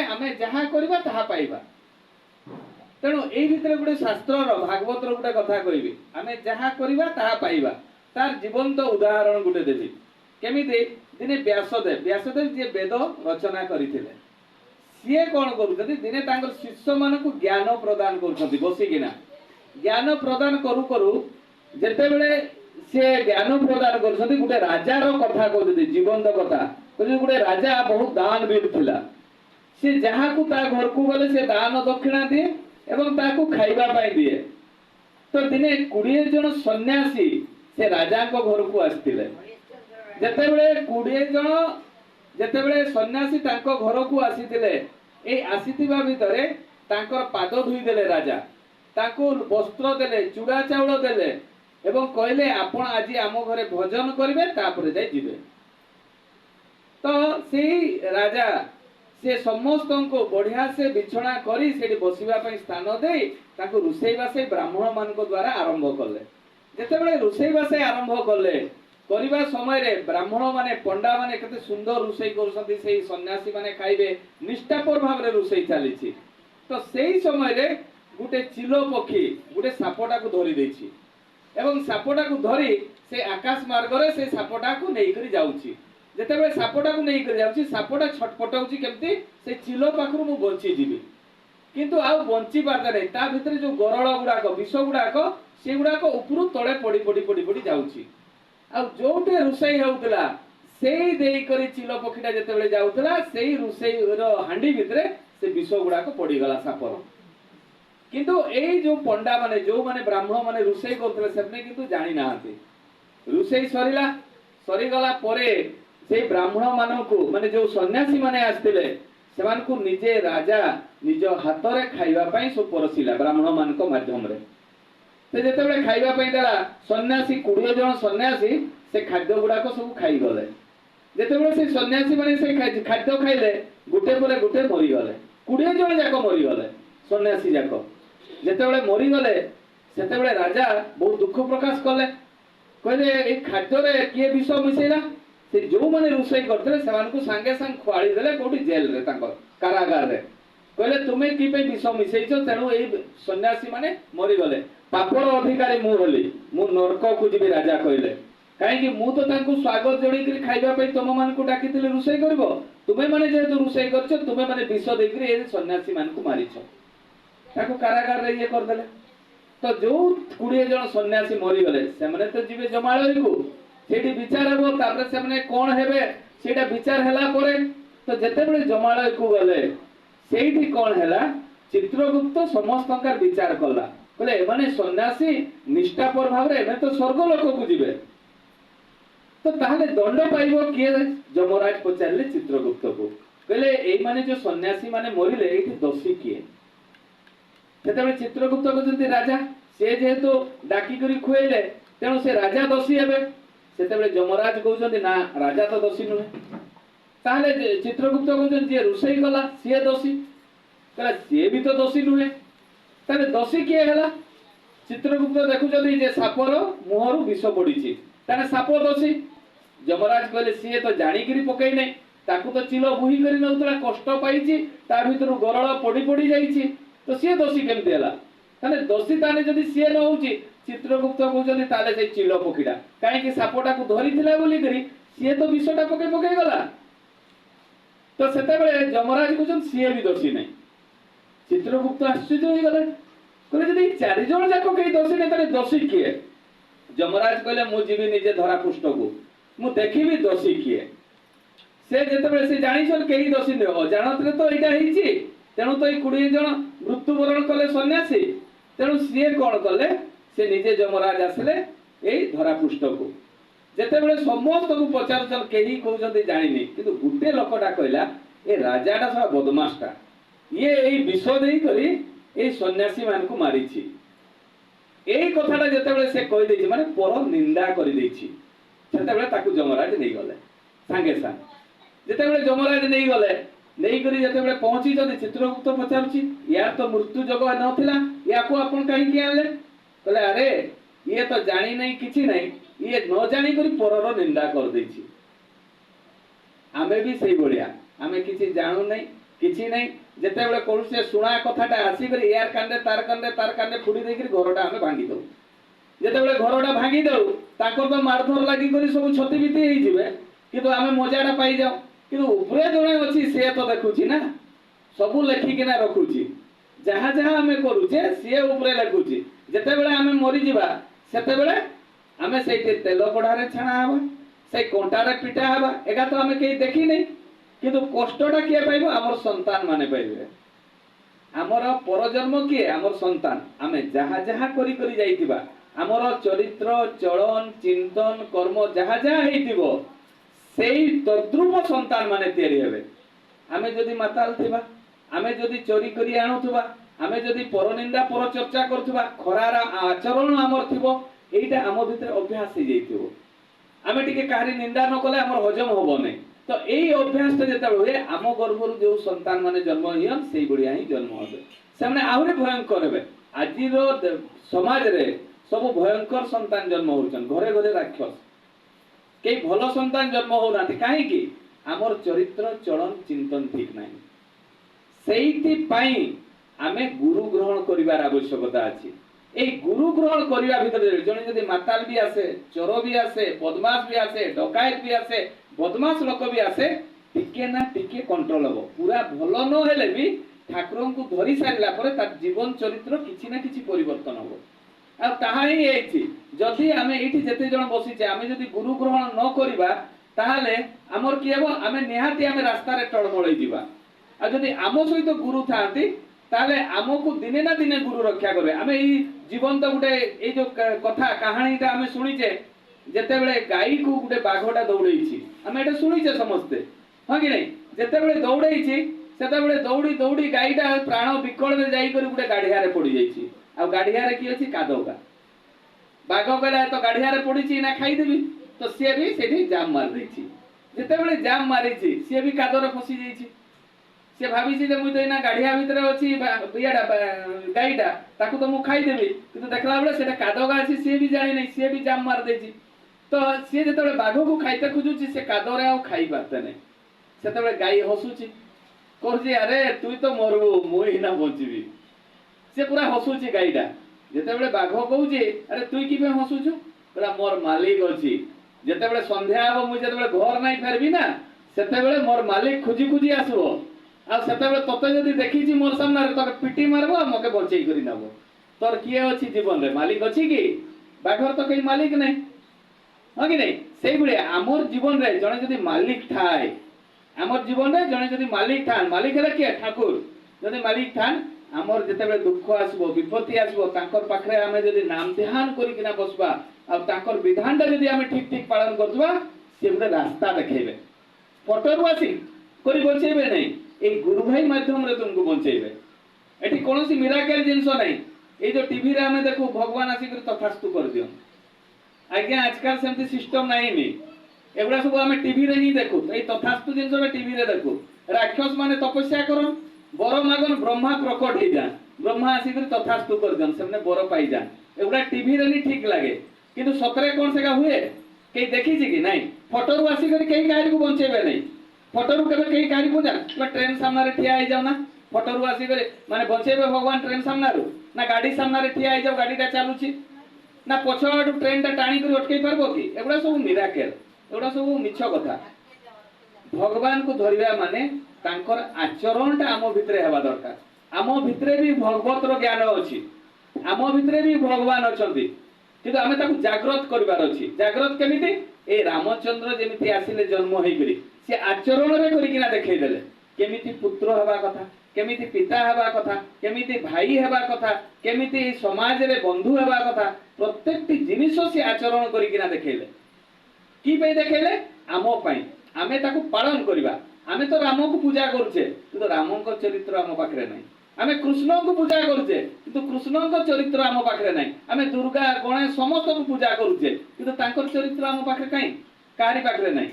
आमे जहाँ करबा ताहा पाइबा। तेणु एई भितर गोटे शास्त्रर भागवतर गोटे कथा कहबी, आमे जहाँ करबा ताहा पाइबा। तार जीवंत उदाहरण गोटे देबी। केमिति दिने व्यासदेव जे वेद रचना करिथिले, सीए कौन करुछथि, दिने तांकर शिष्य मानकु ज्ञान प्रदान करुछथि बसिकिना। ज्ञान प्रदान करू करू जेतेबेले से ज्ञान प्रदान करुछथि, गोटे राजार कथा कहउछथि, जीवंत कथा कहउछथि। गोटे राजा बहुत दानवीर थिला। से जहाँ को ता घर को गले से दान दक्षिणा दिए एवं ताकू खाइबा पाई दिए। तो दिने 20 जन सन्यासी से राजा को घर को आस्थिले। जेतेबेले 20 जन जेतेबेले सन्यासी तांको घर को आसीथिले, ए आसीथिबा भितरे तांकर पाद धुई देले राजा, तांको वस्त्र देले, चूड़ा चाउल देले एवं कहले आपण आज आम घरे भोजन करिवे तापर जाय जिवे। तो सेही राजा से समस्त को बढ़िया से बिछना करी से बसवा स्थान दे ताको रुसैबासे ब्राह्मण मान द्वारा आरंभ कले। जेतेबेले रुसैबासे आरंभ कले करबा समय रे ब्राह्मण माने पंडा माने केते सुंदर रुसै करसथि, सेही सन्यासी माने खाइबे निष्ठापर भाव रे रुसै चलीछि। तो सेही समय रे गुटे चिलो पक्षी गुटे सापटा को धरि दैछि एवं सापटा को धरि से आकाश मार्ग रे से सापटा को नै करी जाउछि। जेतेबेले सापटा को नै करी जाउछि, सापटा छटपटाउछि केमति से चिलो पाखरु मु बंची जिबि, किंतु आ बंची पारदा नै। ता भितरे जो गरळ गुडाक विष गुडाक से गुडाक उपरु तळे पड़ी पड़ी पड़ी पड़ी जाउछि। आ जोटे रुसै हेउतला सेही देई करी चिलो पक्षीटा जेतेबेले जाउतला, सेही रुसै रो हांडी भितरे से विष गुडाक पड़ी गला सापर। किंतु एई जो पंडा माने जो माने ब्राह्मण माने रुसै करथले सेमने किंतु जानि नाहांती। रुसै सरी गला परे से ब्राह्मण मानकु माने जो सन्यासी माने आस्थिले सेमानकु निजे राजा निज हाथ रे खाइबा पई सो परसिला ब्राह्मण मानक माध्यम रे। से जेतेबेले खाइबा पई देला, सन्यासी 20 जन सन्यासी से खाद्य गुडाक सब खाइ गले। जेतेबेले से सन्यासी माने से खाद्य खाइले गुटे परे गुटे मरि गले। 20 जन जाक मरि गले सन्यासी जाक। जेतेबेले मरि गले सेतेबेले राजा बहुत दुख प्रकाश कले, कहले ए खाद्य रे किए विष मिसेला। से जो माने रुसै करथले सेमानकु संगे संग खुआड़ी देले कोठी जेल रे तांकर कारागार रे। कहले तुमे की पे विष मिसैछो, तेणु ए सन्यासी माने मरि गले। पापड़ अधिकारी मु होली, मु नरक को जिबि राजा कहले। काहे कि मु तो तांकु स्वागत जोड़ी करी खाइबा पे तुम मानकु डाकिथिले रुसै करबो, तुमे माने जेतु रुसै करछो तुमे माने विष देई करी ए सन्यासी मानकु मारिछो। ताकु कारागार रे ये कर देले। तो जो 20 जन सन्यासी मरि गले से माने तो जिबे जमाळय को सेठी विचार हेबो, तापर से माने कोन हेबे सेटा विचार हला परे। तो जेतेबेले जमाळय को गले सेठी कोन हला, चित्रगुप्त समस्तंकार विचार कला, कहले एमाने सन्यासी निष्ठापर भाव रे एमे तो स्वर्ग लोक को जिबे। तो ताहले दंड पाइबो किए? जमराज पचारले चित्रगुप्त को, कहले एई माने जो सन्यासी माने मरिले एठी दोषी किए? सेतेबेले चित्रगुप्त कहते राजा से जेहेतु डाकी करी खुएले तेणु से राजा दोषी हेबे। सेतेबेले जमराज कहउछन्ति ना राजा तो दोषी नुहे। ताहले चित्रगुप्त कहउछन्ति जे रुसै कला से दोषी, कहला से भी तो दोषी नुहे। ताले दोषी किए हला? चित्रगुप्त देखुछन्ति जे सापर मुहरु विष पड़िछि, ताने साप दोषी। जमराज कहले से तो जानि करी पकई नै, ताकू तो चिलो बुही करी नउतला, कष्ट पाइछि, ता भितरु गरळ पड़ी पड़ी जाइछि, तो सी दोषी केमती है? ताने दोषी ताने जदि सी न होउची, चित्रगुप्त कहउछन्ति ताले से चिलो पखीडा काहे कि सापटा को धरिथिला बोली करी सी तो विषटा पके पके गला। तो सेतेबेले जमराज कहउछन्ति सी भी दोषी नै। चित्रगुप्त आश्चर्य होई गले, कहले जदि 4 जण जाको केही दोषी नै ताले दोषी किए? जमराज कहले मु जीवी निजे धरा पृष्ठ को, मु देखिबी दोषी किए। से जेतेबेले से जानिछन केही दोषी नै, अजाणतरे तो एटा हेइछि, तेणु तो 20 जन मृत्युवरण कले सन्यासी, तेणु सी कौन कले से निजे जमराज आसले यही धरापृष्ठ को। जेतेबेले समस्त को पचारुछन केही कहउछन्ति जानिनी, किंतु गुटे लोकटा कहला ए राजाटा सब बदमाशटा, ये एई विष देई करी ए सन्यासी मान को मारिछि। एई कथाटा जेतेबेले से कहि दैछि माने पर निंदा करि दैछि, सेतेबेले ताकू जमराज नै गले संगे संग। जेतेबेले जमराज नै गले नहीं करी जेतेबेले पहुंची जदि चित्रगुप्त पचारुछि यार तो मृत्यु जग नथिला, या को आपण काहे कि आले? कहले अरे ये तो जानी नहीं किछि नहीं, ये न जानी करी परर निंदा कर दैछि। आमे भी सही बढिया, आमे किछि जानू नहीं କିଛି ନାହିଁ। ଯେତେବେଳେ କୌଣସି ଶୁଣା କଥାଟା ଆସିକରି ଏୟାର କାନରେ ତାର କାନରେ ଫୁଡ଼ି ଦେଇକରି ଘରଟା ଆମେ ଭାଙ୍ଗି ଦଉ। ଯେତେବେଳେ ଘରଟା ଭାଙ୍ଗି ଦଉ ତାଙ୍କର ତ ମାରଧର ଲାଗିକରି ସବୁ ଛତିବିତି ହେଇଯିବେ, କିନ୍ତୁ ଆମେ ମଜାଟା ପାଇଯାଉ। କିନ୍ତୁ ଉପରେ ଜଣେ ଅଛି, ସିଏ ତ ଦେଖୁଛି ନା, ସବୁ ଲେଖିକିନା ରଖୁଛି। ଯାହା ଯାହା ଆମେ କରୁଛେ ସିଏ ଉପରେ ଲେଖୁଛି। ଯେତେବେଳେ ଆମେ ମରିଯିବା ସେତେବେଳେ ଆମେ ସେଇଠି ତେଲ କଢ଼ାରେ ଛାଣା ହେବା, ସେଇ କଣ୍ଟାରେ ପିଟା ହେବା। ଏକା ତ ଆମେ କେହି ଦେଖିନି, କିନ୍ତୁ କଷ୍ଟଟା କିଏ ପାଇବ? ଆମର ସନ୍ତାନ ମାନେ ପାଇବେ। ଆମର ପରଜନ୍ମ କିଏ? ଆମର ସନ୍ତାନ। ଆମେ ଯାହା ଯାହା କରି କରି ଯାଇଥିବା, ଆମର ଚରିତ୍ର ଚଳନ ଚିନ୍ତନ କର୍ମ ଯାହା ଯାହା ହେଇଥିବ, ସେଇ ତଦ୍ରୁପ ସନ୍ତାନ ମାନେ ତିଆରି ହେବେ। ଆମେ ଯଦି ମାତାଲ ଥିବା, ଆମେ ଯଦି ଚୋରି କରି ଆଣୁଥିବା, ଆମେ ଯଦି ପରନିନ୍ଦା ପରଚର୍ଚ୍ଚା କରୁଥିବା, ଖରାର ଆଚରଣ ଆମର ଥିବ, এইটা ଆମ ଭିତରେ ଅଭ୍ୟାସ ହେଇଯାଇଥିବ। ଆମେ ଟିକେ କାହାରି ନିନ୍ଦା ନ କଲେ ଆମର ହଜମ ହବ ନାହିଁ। ତ ଏଇ ଅଭ୍ୟାସଟା ଯେତେବେଳେ ହୁଏ, ଆମ ଗର୍ଭରୁ ଯେଉଁ ସନ୍ତାନ ମାନେ ଜନ୍ମ ହୁଅନ୍ତି ସେଇଭଳିଆ ହିଁ ଜନ୍ମ ହେବେ। ସେମାନେ ଆହୁରି ଭୟଙ୍କର ହେବେ। ଆଜିର ସମାଜରେ ସବୁ ଭୟଙ୍କର ସନ୍ତାନ ଜନ୍ମ ହଉଛନ୍ତି, ଘରେ ଘରେ ରାକ୍ଷସ। କେହି ଭଲ ସନ୍ତାନ ଜନ୍ମ ହଉନାହାନ୍ତି। କାହିଁକି? ଆମର ଚରିତ୍ର ଚଳନ ଚିନ୍ତନ ଠିକ ନାହିଁ। ସେଇଥିପାଇଁ ଆମେ ଗୁରୁ ଗ୍ରହଣ କରିବାର ଆବଶ୍ୟକତା ଅଛି। এই গুরু গ্রহণ করিবা ভিতরে জনে যদি মাতাল বি আসে, চোর বি আসে, বদমাস বি আসে, ডকায়েত বি আসে, বদমাস লোক বি আসে, টিকে না টিকে কন্ট্রোল হব। পুরা ভাল ন হেলে বি ঠাকুরଙ୍କୁ ধরি সারিলা পরে তার জীবন চরিত্র কিছু না কিছু পরিবর্তন হব। আর তাহা ହିଁ ହେଇଛି। যদি ଆମେ ଏଇଠି ଯେତେ ଜଣ ବସିଛେ, ଆମେ ଯଦି ଗୁରୁ ଗ୍ରହଣ ନ କରିବା ତାହେଲେ ଆମର কি ହେବ? ଆମେ ନିହାତି ଆମେ ରାସ୍ତାରେ ଟଳମଳେଇ ଯିବା। ଆଉ ଯଦି ଆମ ସହିତ ଗୁରୁ ଥାଆନ୍ତି তাহলে ଆମକୁ ଦିନେ ନା ଦିନେ ଗୁରୁ ରକ୍ଷା କରିବେ। ଆମେ ଏଇ ଜୀବନ୍ତ ଗୋଟେ ଏଇ ଯୋଉ କଥା କାହାଣୀଟା ଆମେ ଶୁଣିଛେ, ଯେତେବେଳେ ଗାଈକୁ ଗୋଟେ ବାଘଟା ଦୌଡେଇଛି, ଆମେ ଏଟା ଶୁଣିଛେ ସମସ୍ତେ, ହଁ କି ନାହିଁ? ଯେତେବେଳେ ଦୌଡେଇଛି ସେତେବେଳେ ଦୌଡ଼ି ଦୌଡ଼ି ଗାଈଟା ପ୍ରାଣ ବିକଳରେ ଯାଇକରି ଗୋଟେ ଗାଢିଆରେ ପଡିଯାଇଛି। ଆଉ ଗାଢିଆରେ କି ଅଛି? କାଦୁଅ। ବାଘ କହିଲା ତ ଗାଢିଆରେ ପଡିଛି ନା ଖାଇଦେବି, ତ ସିଏ ବି ସେଠି ଜାମ୍ ମାରି ଦେଇଛି। ଯେତେବେଳେ ଜାମ୍ ମାରିଛି ସିଏ ବି କାଦୁଅରେ ଫସି ଯାଇଛି। ସେ ଭାବିଛି ଯେ ମୁଁ ତ ଏଇନା ଗାଢିଆ ଭିତରେ ଅଛି, ଗାଈଟା ତାକୁ ତ ମୁଁ ଖାଇଦେବି, କିନ୍ତୁ ଦେଖିଲା ବେଳେ ସେଟା କାଦୁଅ ଅଛି, ସିଏ ବି ଜାଣିନାହିଁ, ସିଏ ବି ଜାମ୍ ମାରି ଦେଇଛି। ତ ସିଏ ଯେତେବେଳେ ବାଘକୁ ଖାଇତେ ଖୋଜୁଛି, ସେ କାଦୁଅରେ ଆଉ ଖାଇ ପାରତେ ନାହିଁ। ସେତେବେଳେ ଗାଈ ହସୁଛି, କହୁଛି ଆରେ ତୁଇ ତ ମରବୁ, ମୁଁ ଏଇନା ବଞ୍ଚିବି। ସେ ପୁରା ହସୁଛି ଗାଈଟା। ଯେତେବେଳେ ବାଘ କହୁଛି ଆରେ ତୁଇ କି ପାଇଁ ହସୁଛୁ? କହିଲା ମୋର ମାଲିକ ଅଛି। ଯେତେବେଳେ ସନ୍ଧ୍ୟା ହବ, ମୁଁ ଯେତେବେଳେ ଘର ନାଇଁ ଫେରବି ନା, ସେତେବେଳେ ମୋର ମାଲିକ ଖୋଜି ଖୋଜି ଆସିବ। ଆଉ ସେତେବେଳେ ତତେ ଯଦି ଦେଖିଛି ମୋର ସାମ୍ନାରେ, ତତେ ପିଟି ମାରିବ ଆଉ ମତେ ବଞ୍ଚେଇ କରି ନେବ। ତୋର କିଏ ଅଛି ଜୀବନରେ? ମାଲିକ ଅଛି କି? ବାଘର ତ କେହି ମାଲିକ ନାହିଁ, ହଁ କି ନାହିଁ? ସେଇଭଳିଆ ଆମର ଜୀବନରେ ଜଣେ ଯଦି ମାଲିକ ଥାଏ, ଆମର ଜୀବନରେ ଜଣେ ଯଦି ମାଲିକ ଥାନ୍, ମାଲିକ ହେଲେ କିଏ? ଠାକୁର। ଯଦି ମାଲିକ ଥାନ୍, ଆମର ଯେତେବେଳେ ଦୁଃଖ ଆସିବ, ବିପତ୍ତି ଆସିବ, ତାଙ୍କର ପାଖରେ ଆମେ ଯଦି ନାମ ଧ୍ୟାନ କରିକିନା ବସିବା, ଆଉ ତାଙ୍କର ବିଧାନଟା ଯଦି ଆମେ ଠିକ ଠିକ ପାଳନ କରୁଥିବା, ସେ ଗୋଟେ ରାସ୍ତା ଦେଖେଇବେ। ଫଟୋରୁ ଆସି କରି ବଞ୍ଚେଇବେ ନାହିଁ, এই গুরু ভাই মাধ্যমে তোমাকে বঞ্চাইবে। এটি কোনসি মিরাকেল জিনিস নাই। এই যে টিভি রে আমি দেখু ভগবান আসিকি তথাস্তু করে দিও, আজ্ঞা আজকাল সেমতি সিস্টেম নাই নি। এগুলা সব আমি টিভি রে হি দেখু। এই তথাস্তু জিনিসটা টিভি রে দেখু। রাক্ষস মানে তপস্যা করন, বর মাগন, ব্রহ্মা প্রকট হই যান, ব্রহ্মা আসিকি তথাস্তু করে দেন, সেমনে বর পাই যান। এগুলা টিভি রে নি ঠিক লাগে, কিন্তু সতরে কোন সেগা হুয়ে কেই দেখিছি কি নাই? ফটোরু আসিকি কেই কাহারিকু বঞ্চাইবে নাই। ফটোরু কেবে কেই কাহারিকু যান, ট্রেন সামনে ঠিয়া হয়ে যাও না, ফটোরু আসিকি মানে বঞ্চাইবে ভগবান ট্রেন সামনারু? না গাড়ি সামনে ঠিয়া হয়ে যাও, গাড়িটা চালুছি, না পছ আড়ু ট্রেনটা টাণি করে অটকাই পারবো কি? এগুলা সব মিরাকেল, এগুলা সব মিছ কথা। ভগবানକୁ ଧରିବା ମାନେ ତାଙ୍କର ଆଚରଣଟା ଆମ ଭିତରେ ହେବା ଦରକାର। ଆମ ଭିତରେ ବି ଭଗବତର ଜ୍ଞାନ ଅଛି, ଆମ ଭିତରେ ବି ଭଗବାନ ଅଛନ୍ତି, କିନ୍ତୁ ଆମେ ତାକୁ ଜାଗ୍ରତ କରିବାର ଅଛି। ଜାଗ୍ରତ କେମିତି? ଏ ରାମଚନ୍ଦ୍ର ଯେମିତି ଆସିଲେ ଜନ୍ମ ହେଇକରି, ସେ ଆଚରଣରେ କରିକିନା ଦେଖେଇ ଦେଲେ କେମିତି ପୁତ୍ର ହେବା କଥା, କେମିତି ପିତା ହେବା କଥା, କେମିତି ଭାଇ ହେବା କଥା, କେମିତି ସମାଜରେ ବନ୍ଧୁ ହେବା କଥା, ପ୍ରତ୍ୟେକଟି ଜିନିଷ ସେ ଆଚରଣ କରିକିନା ଦେଖେଇଲେ। কি ପାଇଁ ଦେଖେଇଲେ? ଆମ ପାଇଁ। ଆମେ ତାକୁ ପାଳନ କରିବା। ଆମେ ତ ରାମକୁ ପୂଜା କରୁଛେ, କିନ୍ତୁ ରାମଙ୍କ ଚରିତ୍ର ଆମ ପାଖରେ ନାହିଁ। ଆମେ କୃଷ୍ଣଙ୍କୁ ପୂଜା କରୁଛେ, କିନ୍ତୁ କୃଷ୍ଣଙ୍କ ଚରିତ୍ର ଆମ ପାଖରେ ନାହିଁ। ଆମେ ଦୁର୍ଗା ଗଣେଶ ସମସ୍ତଙ୍କୁ ପୂଜା କରୁଛେ, କିନ୍ତୁ ତାଙ୍କର ଚରିତ୍ର ଆମ ପାଖରେ କାହିଁ? କାହାରି ପାଖରେ ନାହିଁ।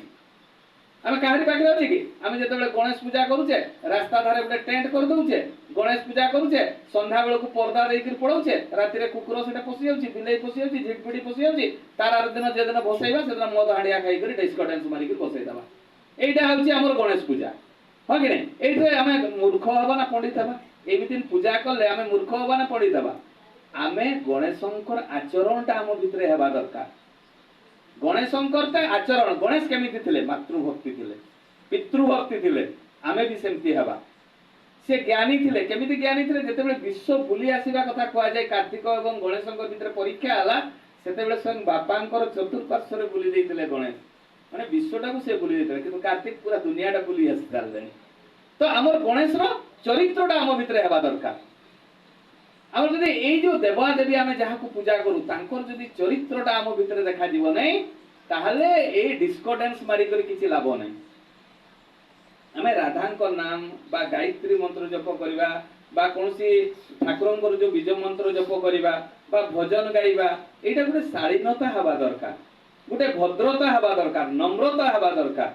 ଆମେ କାହାରି ପାଖରେ ଅଛି କି? ଆମେ ଯେତେବେଳେ ଗଣେଶ ପୂଜା କରୁଛେ, ରାସ୍ତା ଧାରେ ଗୋଟେ ଟେଣ୍ଟ କରିଦଉଛେ, ଗଣେଶ ପୂଜା କରୁଛେ, ସନ୍ଧ୍ୟା ବେଳକୁ ପର୍ଦା ଦେଇକି ପଳଉଛେ, ରାତିରେ କୁକୁର ସେଟା ପଶି ଯାଉଛି, ବିଲେଇ ପଶି ଯାଉଛି, ଝିଟପିଟି ପଶି ଯାଉଛି, ତାର ଆର ଦିନ ଯେଦିନ ବସେଇବା ସେଦିନ ମଦ ହାଣ୍ଡିଆ ଖାଇକରି ଡିସ୍କୋ ଡ୍ୟାନ୍ସ ମାରିକି ବସେଇଦବା। এইটা হচ্ছে আমার গণেশ পূজা। ହଁ କି ନାଇଁ? ଏଇଥିରେ ଆମେ ମୂର୍ଖ ହବା ନା ପଣ୍ଡିତ ହବା? ଏମିତି ପୂଜା କଲେ ଆମେ ମୂର୍ଖ ହବା ନା ପଣ୍ଡିତ ହବା? ଆମେ ଗଣେଶଙ୍କର ଆଚରଣଟା ଆମ ଭିତରେ ହେବା ଦରକାର। ଗଣେଶଙ୍କର ଆଚରଣ, ଗଣେଶ କେମିତି ଥିଲେ? ମାତୃଭକ୍ତି ଥିଲେ, ପିତୃଭକ୍ତି ଥିଲେ। ଆମେ ବି ସେମିତି ହେବା। ସେ ଜ୍ଞାନୀ ଥିଲେ, କେମିତି ଜ୍ଞାନୀ ଥିଲେ? ଯେତେବେଳେ ବିଶ୍ୱ ବୁଲି ଆସିବା କଥା କୁହାଯାଏ, କାର୍ତ୍ତିକ ଏବଂ ଗଣେଶଙ୍କ ଭିତରେ ପରୀକ୍ଷା ହେଲା, ସେତେବେଳେ ସ୍ୱୟଂ ବାପାଙ୍କର ଚତୁଃପାର୍ଶ୍ୱରେ ବୁଲି ଦେଇଥିଲେ ଗଣେଶ। ମାନେ ବିଶ୍ୱଟାକୁ ସେ ବୁଲି ଦେଇଥିଲେ, କିନ୍ତୁ କାର୍ତ୍ତିକ ପୁରା ଦୁନିଆଟା ବୁଲି ଆସି ସାରିଲେଣି। ତ ଆମର ଗଣେଶର ଚରିତ୍ରଟା ଆମ ଭିତରେ ହେବା ଦରକାର। ଆମର ଯଦି ଏଇ ଯୋଉ ଦେବାଦେବୀ ଆମେ ଯାହାକୁ ପୂଜା କରୁ, ତାଙ୍କର ଯଦି ଚରିତ୍ରଟା ଆମ ଭିତରେ ଦେଖାଯିବ ନାହିଁ, ତାହେଲେ ଏଇ ଡିସ୍କୋ ଡ୍ୟାନ୍ସ ମାରିକରି କିଛି ଲାଭ ନାହିଁ। ଆମେ ରାଧାଙ୍କ ନାମ ବା ଗାୟତ୍ରୀ ମନ୍ତ୍ର ଜପ କରିବା, ବା କୌଣସି ଠାକୁରଙ୍କର ଯୋଉ ବୀଜ ମନ୍ତ୍ର ଜପ କରିବା, ବା ଭଜନ ଗାଇବା, ଏଇଟା ଗୋଟେ ଶାଳୀନତା ହେବା ଦରକାର, ଗୋଟେ ଭଦ୍ରତା ହେବା ଦରକାର, ନମ୍ରତା ହେବା ଦରକାର।